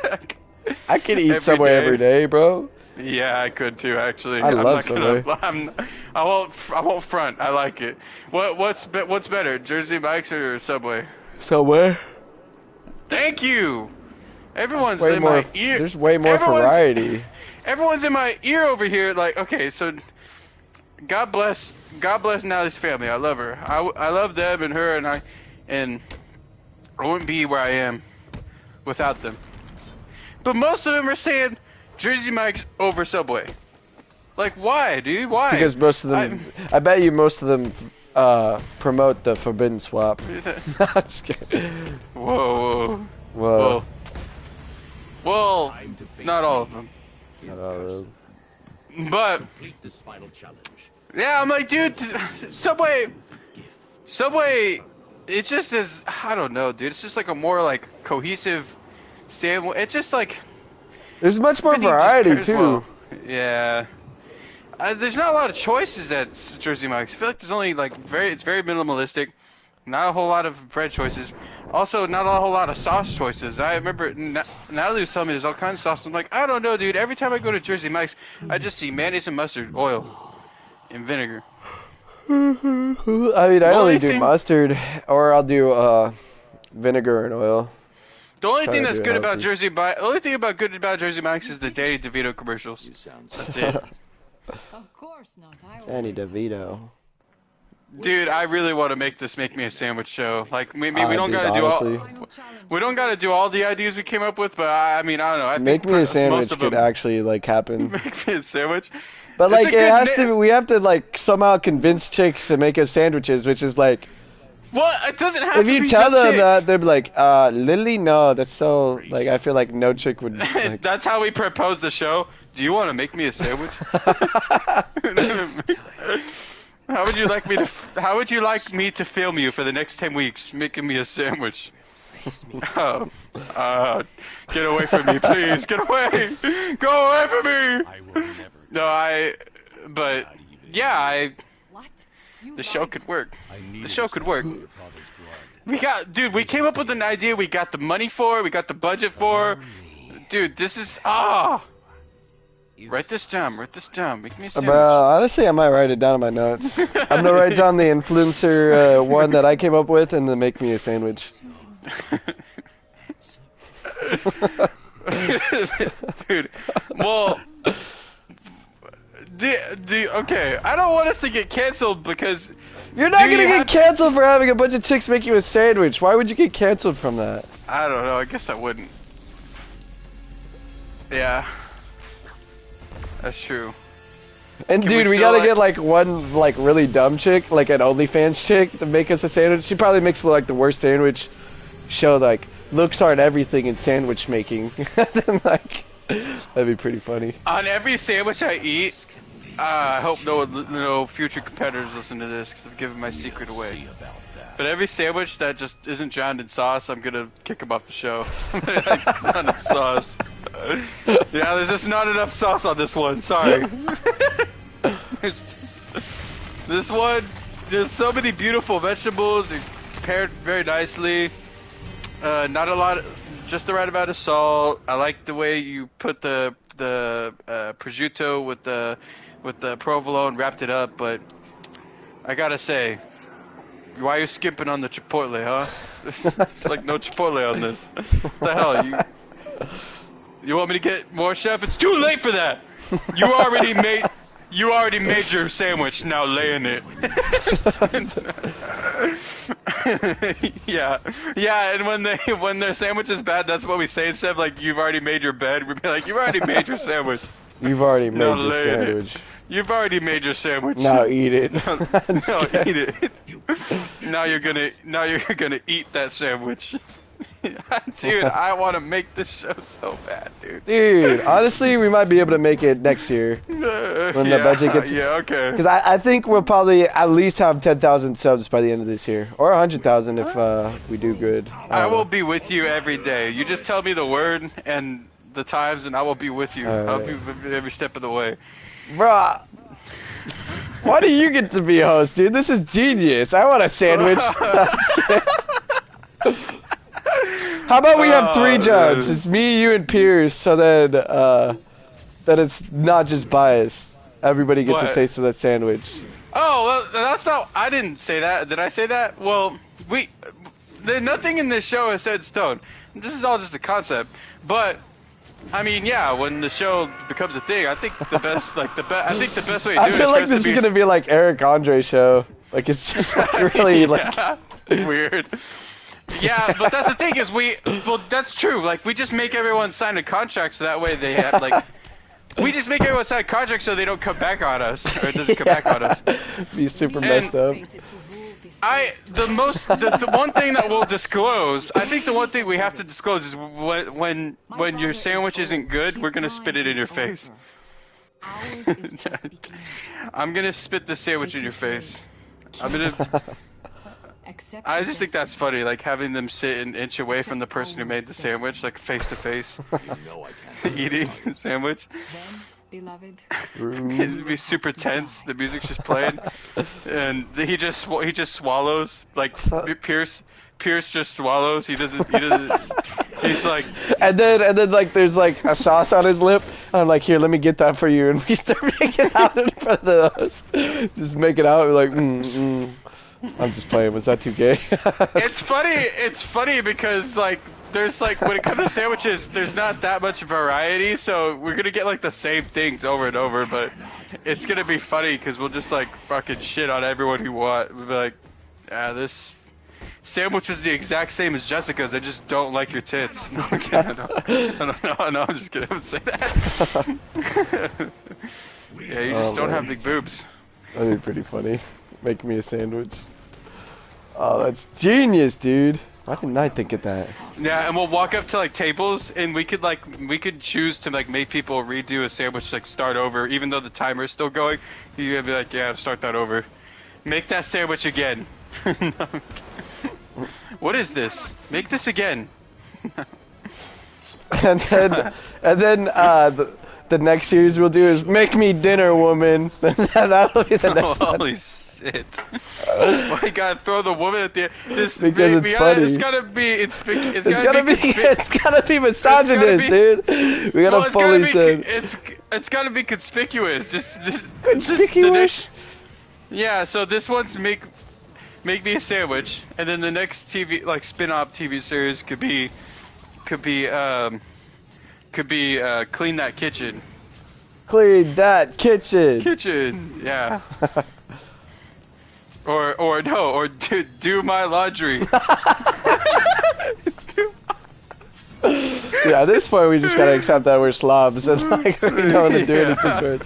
I could eat Every Subway day. every day, bro. Yeah, I could too, actually. I love not Subway. I won't front. I like it. What's better, Jersey Mike's or Subway? Subway. Thank you. Everyone's Way in more. my ear. There's way more Everyone's- variety. Everyone's in my ear over here. Like, okay, so God bless Natalie's family. I love her. I love Deb and her, and I wouldn't be where I am without them. But most of them are saying Jersey Mike's over Subway. Like, why, dude? Why? Because most of them, I bet you most of them promote the forbidden swap. No, I'm just kidding. Whoa. Whoa. Well, Time to face not all me. of them. Not all of them. But Complete this final challenge. yeah, I'm like, dude, Subway, it just is, I don't know, dude. It's just like a more like cohesive sandwich. It's just like There's much more everything just variety pairs too. well. Yeah. There's not a lot of choices at Jersey Mike's. I feel like there's only like it's very minimalistic. Not a whole lot of bread choices. Also, not a whole lot of sauce choices. I remember Natalie was telling me there's all kinds of sauce. I'm like, I don't know, dude. Every time I go to Jersey Mike's, I just see mayonnaise and mustard, oil, and vinegar. I mean, I only only do thing- mustard, or I'll do vinegar and oil. The only Try thing to that's do good about healthy. the only thing good about Jersey Mike's is the Danny DeVito commercials. You sound That's it. Of course not. I Danny always- DeVito. Dude, I really want to make this Make Me a Sandwich show. Like, maybe we don't dude, gotta do honestly. all. Final challenge. We don't gotta do all the ideas we came up with, but I mean, I don't know. I Make think me a most sandwich of could them actually like happen. make me a sandwich. But It's like a it good has na- to. We have to like somehow convince chicks to make us sandwiches, which is like Well, it doesn't have if to you be tell just them chicks. that, they'll be like, Lily, no, that's so like I feel like no chick would. Like, That's how we propose the show. Do you want to make me a sandwich? How would you like me to? How would you like me to film you for the next 10 weeks, making me a sandwich? Oh, get away from me, please. Get away. Go away from me. I will never. No, but yeah, What? You the show lied. could work. I need The show could work. Your father's blood. We came up with an idea. We got the money for it. We got the budget for. Dude, this is Write this down. Make me a sandwich. Bro, honestly, I might write it down in my notes. I'm gonna write down the influencer one that I came up with, and then make me a sandwich. Dude, well, okay, I don't want us to get canceled because You're not Do gonna you get have- canceled for having a bunch of chicks make you a sandwich. Why would you get canceled from that? I don't know. I guess I wouldn't. Yeah, that's true. And Can we dude, we still, gotta like- get like one like really dumb chick, like an OnlyFans chick, to make us a sandwich. She probably makes like the worst sandwich. Show like looks aren't everything in sandwich making. Then like that'd be pretty funny. On every sandwich I eat, I hope no future competitors listen to this because I'm giving my secret away. But every sandwich that just isn't drowned in sauce, I'm gonna kick them off the show. Not enough sauce. Yeah, there's just not enough sauce on this one. Sorry. It's just- this one, there's so many beautiful vegetables. It paired very nicely. Not a lot, just the right amount of salt. I like the way you put the prosciutto with the provolone, wrapped it up. But I gotta say, why are you skimping on the chipotle, huh? There's like no chipotle on this. What the hell? You want me to get more, chef? It's too late for that. You already made your sandwich. Now lay in it. Yeah. And when their sandwich is bad, that's what we say instead of like you've already made your bed. We'd be like, you've already made your sandwich. You've already made Now your lay in it. sandwich. You've already made your sandwich. Now eat it. No, eat it. Now you're gonna eat that sandwich. Dude, I want to make this show so bad, dude. Dude, honestly, we might be able to make it next year. When the budget gets- Yeah, okay. Because I think we'll probably at least have 10,000 subs by the end of this year. Or 100,000 if we do good. I will be with you every day. You just tell me the word, and the times, and I will be with you. I'll be with you every step of the way. Bruh. Why do you get to be host, dude? This is genius. I want a sandwich. How about we have 3 jobs? It's me, you, and Pierce, so that it's not just biased. Everybody gets a What? taste of that sandwich. Oh, well, that's not. I didn't say that. Did I say that? Well, nothing in this show is set in stone. This is all just a concept. But I mean, yeah, when the show becomes a thing, I think the best, I think the best way to do I it feel is like for us this to is be gonna be like Eric Andre's show. Like it's just like really like. Yeah, weird. Yeah, but that's the thing is that's true. Like we just make everyone sign a contract so that way they have like. We just make everyone sign contracts so they don't come back on us, or it doesn't come back on us. Be super messed up. The one thing that we'll disclose, I think the one thing we have to disclose is when your sandwich isn't good, we're gonna spit it in your face. I'm gonna spit the sandwich in your face. I just think that's funny, like having them sit an inch away from the person who made the sandwich, like face to face, eating the sandwich. Beloved. It'd be super tense. The music's just playing, and he just swallows. Like Pierce just swallows. He doesn't. He's like. And then like there's like a sauce on his lip. I'm like, here, let me get that for you. And we start making out in front of us. Just make it out. We're like, I'm just playing. Was that too gay? It's funny. It's funny because like. There's like when it comes to sandwiches, there's not that much variety, so we're gonna get like the same things over and over. But it's gonna be funny because we'll just like fucking shit on everyone who want. We'll be like, this sandwich was the exact same as Jessica's. I just don't like your tits. No, I'm kidding. No, I'm just kidding. I would say that. Yeah, you just don't have big boobs. That'd be pretty funny. Make me a sandwich. Oh, that's genius, dude. Why didn't I think of that? Yeah, and we'll walk up to like tables, and we could choose to like make people redo a sandwich, like start over, even though the timer is still going. You could be like, yeah, start that over. Make that sandwich again. What is this? Make this again. and then the next series we'll do is make me dinner, woman. That'll be the next one. Holy shit! Oh my god, throw the woman at the end. Because it's funny. It's gotta be it's gotta be misogynist, dude. We gotta fully say it's gotta be conspicuous. Just conspicuous. Yeah, so this one's make me a sandwich, and then the next TV like spin-off TV series could be clean that kitchen. Clean that kitchen. Kitchen, yeah. or do my laundry. Yeah, at this point we just gotta accept that we're slobs and like we don't want to do anything for us.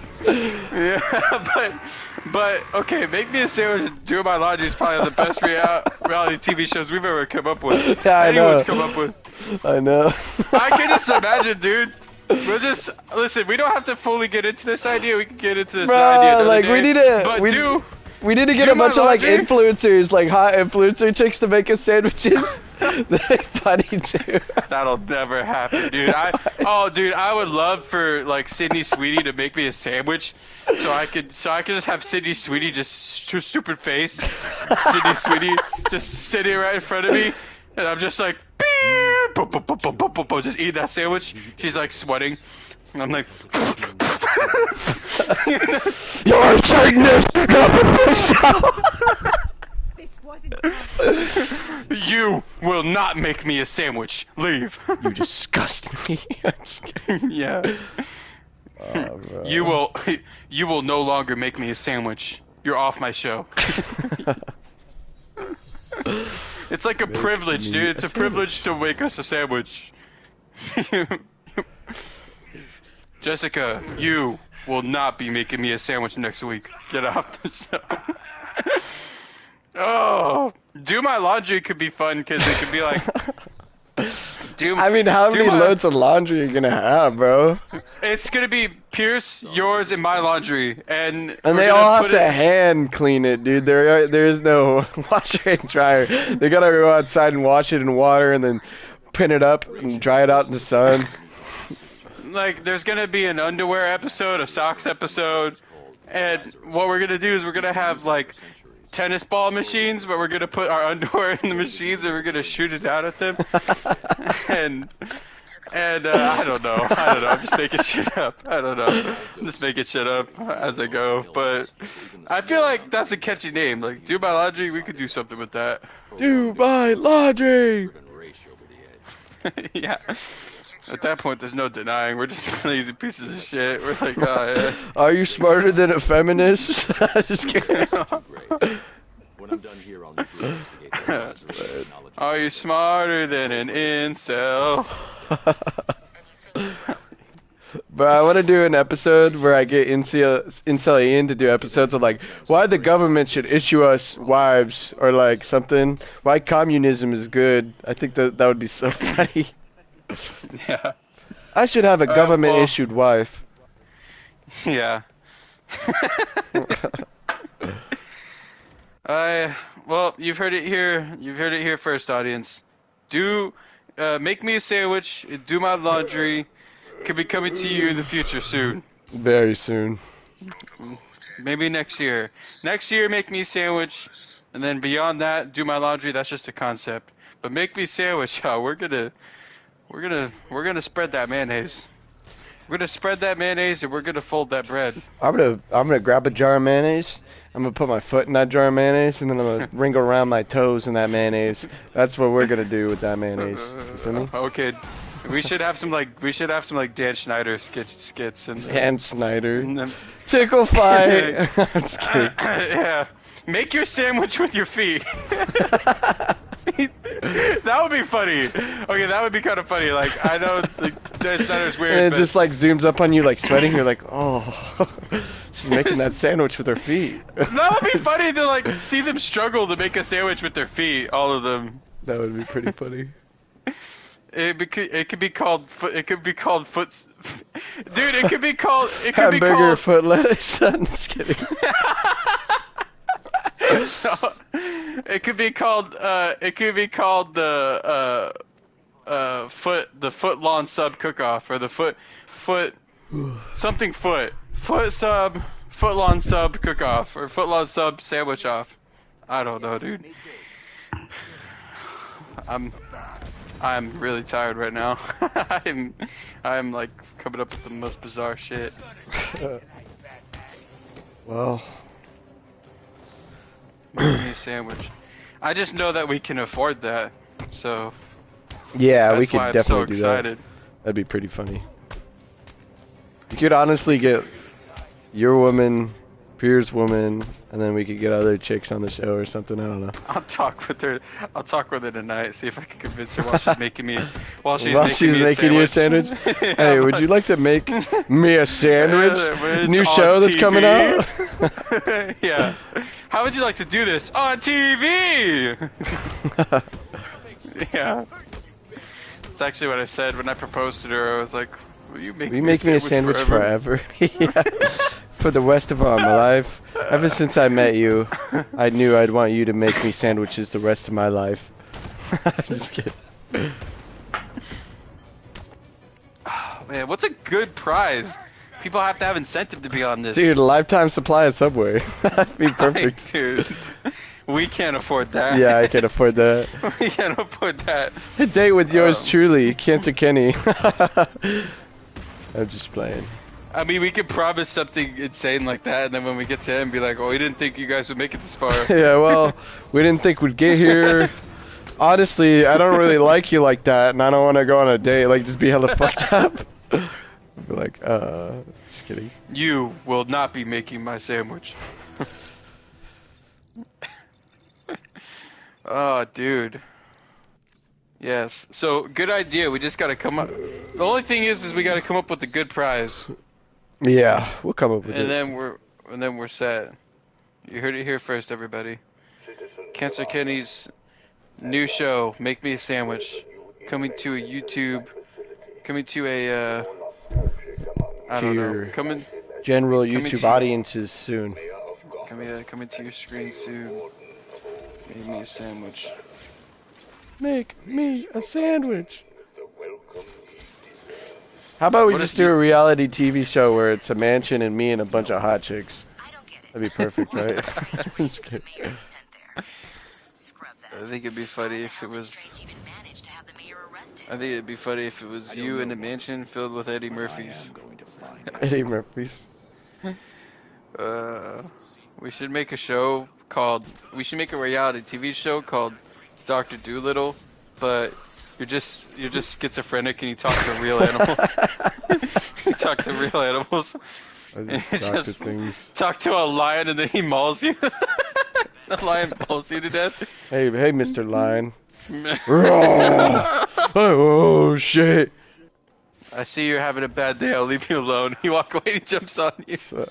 Yeah, but okay, make me a sandwich and do my laundry is probably the best reality TV shows we've ever come up with. Yeah, Anyone's come up with. I know. I can just imagine, dude. We'll just listen. We don't have to fully get into this idea. We can get into this idea another like day. we need to. But we need to get do a bunch my of like laundry? influencers, like hot influencer chicks to make us sandwiches. They're funny too. That'll never happen, dude. I would love for like Sydney Sweetie to make me a sandwich, so I could just have Sydney Sweetie just stupid face, Sydney Sweetie just sitting right in front of me, and I'm just like, just eat that sandwich. She's like sweating, and I'm like, You're saying this to cover this show. This wasn't. you will not make me a sandwich. Leave. You disgust me. Yeah. You will no longer make me a sandwich. You're off my show. It's like a privilege, dude. It's a privilege to make us a sandwich. Jessica, you will not be making me a sandwich next week. Get off the show. Oh, do my laundry could be fun because it could be like. I mean, how many loads of laundry are you gonna have, bro? It's gonna be Pierce, yours, and my laundry, and they all have to hand clean it, dude. There is no washer and dryer. They gotta go outside and wash it in water, and then pin it up and dry it out in the sun. like, there's gonna be an underwear episode, a socks episode, and what we're gonna do is we're gonna have like tennis ball machines, but we're gonna put our underwear in the machines and we're gonna shoot it out at them. and I don't know. I'm just making shit up. I don't know. I'm just making shit up as I go. But I feel like that's a catchy name. Like, Do My Laundry, we could do something with that. Do my laundry. Yeah. At that point, there's no denying. We're just lazy pieces of shit. We're like, oh, yeah. Are you smarter than a feminist? Just kidding. When I'm done here, I'll need to investigate the cause of technology. Are you smarter than an incel? But I want to do an episode where I get Incel Ian to do episodes of like why the government should issue us wives or like something. Why communism is good. I think that would be so funny. Yeah. I should have a government issued wife. Yeah. Well, you've heard it here. You've heard it here first, audience. Make me a sandwich. Do my laundry. Could be coming to you in the future soon. Very soon. Maybe next year. Next year, make me a sandwich, and then beyond that, do my laundry. That's just a concept. But make me a sandwich, y'all. We're gonna spread that mayonnaise. We're gonna spread that mayonnaise, and we're gonna fold that bread. I'm gonna grab a jar of mayonnaise. I'm gonna put my foot in that jar of mayonnaise, and then I'm gonna wrinkle around my toes in that mayonnaise. That's what we're gonna do with that mayonnaise. You feel me? Okay. We should have some like Dan Schneider skits and Dan Snyder. and then, Tickle fight. I'm just kidding. yeah. Make your sandwich with your feet. That would be funny. Okay, that would be kind of funny. Like, I know Dan Snyder's weird, And it but just like zooms up on you like sweating. You're like, oh, she's making that sandwich with her feet. that would be funny to like see them struggle to make a sandwich with their feet. All of them. That would be pretty funny. It could be called foot. It could be called foot. Dude, it could be called. It could be Hamburger called. foot lettuce. I'm just kidding. It could be called. It could be called the foot lawn sub cook off or the foot something foot lawn sub cook off or foot lawn sub sandwich off. I don't know, dude. I'm really tired right now. I'm like coming up with the most bizarre shit. Well, Make me a sandwich. I just know that we can afford that, so yeah, we that's could why I'm definitely so do excited. that. That'd be pretty funny. You could honestly get your woman, Pierre's woman, and then we could get other chicks on the show or something. I don't know. I'll talk with her. I'll talk with her tonight. See if I can convince her while she's making me. While she's making you a sandwich. Yeah, Hey, would you like to make me a sandwich? New show that's coming out. Yeah. How would you like to do this on TV? Yeah. It's actually what I said when I proposed to her. I was like, "Will you make me a sandwich forever?" Yeah. For the rest of my life. Ever since I met you, I knew I'd want you to make me sandwiches the rest of my life. Just kidding. Oh, man, what's a good prize? People have to have incentive to be on this. Dude, a lifetime supply of Subway. That'd be perfect. Dude, we can't afford that. Yeah, I can afford that. We can't afford that. A date with yours truly, Cancer Kenny. I'm just playing. I mean, we could promise something insane like that, and then when we get to him, be like, "Oh, we didn't think you guys would make it this far." Yeah, well, we didn't think we'd get here. Honestly, I don't really like you like that, and I don't want to go on a date, like, just be hella fucked up. Be like, just kidding. You will not be making my sandwich. Oh, dude. Yes. So, good idea. We just gotta come up. The only thing is we gotta come up with a good prize, Yeah, we'll come up with and it. then we're set. You heard it here first, everybody. Cancer Kenny's new show, Make Me a Sandwich, coming to a YouTube, coming to a I don't know, your coming general coming YouTube to- audiences soon. coming to your screen soon. Make me a sandwich. Make me a sandwich. How about we What just if do you- a reality TV show where it's a mansion and me and a bunch of hot chicks? I don't get it. That'd be perfect, right? Just kidding. Mayor be sent there. Scrub that. I think it'd be funny if it was. Strange even managed to have the mayor arrested. I think it'd be funny if it was you in a mansion filled with Eddie Murphys. going to find out. Eddie Murphy's. We should make a show called. We should make a reality TV show called Doctor Doolittle, but you're just schizophrenic and you talk to real animals. You talk to real animals. I just Just- doctor things. Talk to a lion and then he mauls you. The lion mauls you to death. Hey, Mr. Lion. Oh shit. I see you're having a bad day. I'll leave you alone. You walk away. He jumps on you. So-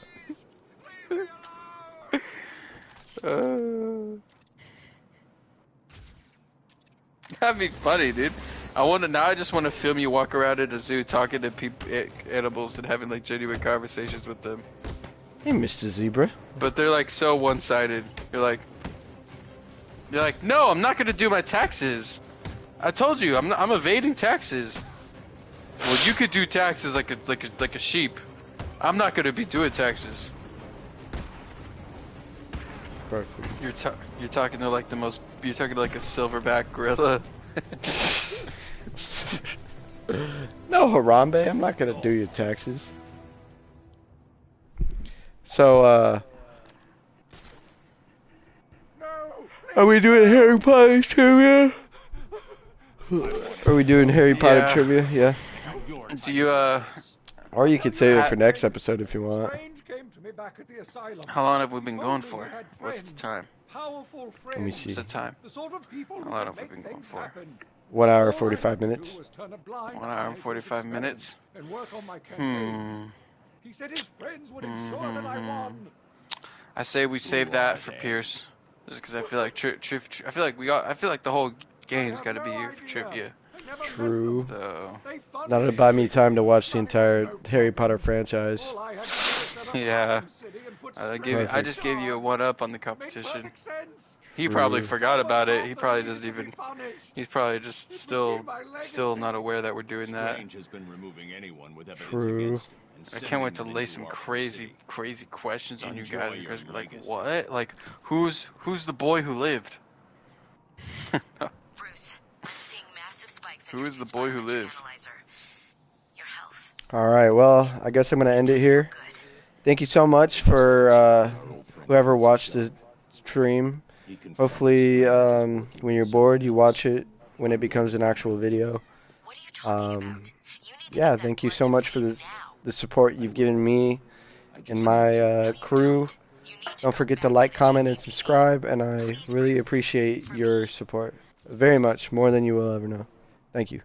That'd be funny, dude. I just want to film you walk around at a zoo talking to animals and having like genuine conversations with them. Hey, Mr. Zebra. But they're like so one-sided. You're like, no, I'm not gonna do my taxes. I told you, I'm evading taxes. Well, you could do taxes like a sheep. I'm not gonna be doing taxes. Perfect. You're talking to like you're talking to like a silverback gorilla. No, Harambe, I'm not gonna do your taxes. So, are we doing Harry Potter trivia? Are we doing Harry Potter Yeah. trivia? Yeah. Do you Or you could save it for next episode if you want. How long have we been going for? What's the time? Let me see. What's the time? How long have we been going for? 1 hour 45 minutes. 1 hour and 45 minutes. He said his friends would ensure that I won. I say we save that for Pierce, just because I feel like I feel like the whole game's got to be here for trivia. True. So That'll buy me time to watch the entire Harry Potter franchise. yeah, I Perfect. just gave you a 1-up on the competition. He probably forgot about it. He probably doesn't even. He's probably just still not aware that we're doing that. Strange has been removing anyone with evidence True. against him and I can't sending wait to them lay into some our crazy facility. questions on you Enjoy guys. You your guys are like, legacy. what? Like, who's the boy who lived? Bruce, I'm seeing massive spikes in Who your is the boy who C-spine lived? analyzer. Your health. Alright, well, I guess I'm going to end it here. Thank you so much for whoever watched the stream. He confirmed Hopefully, Strange was when you're bored, you watch it when it becomes an actual video. What are you talking about? You need to Yeah, get that thank you blood so much for transfusion the support you've given me and my now. crew. You need to Don't go forget to back like, to comment, and the subscribe, and I really appreciate your support very much, more than you will ever know. Thank you.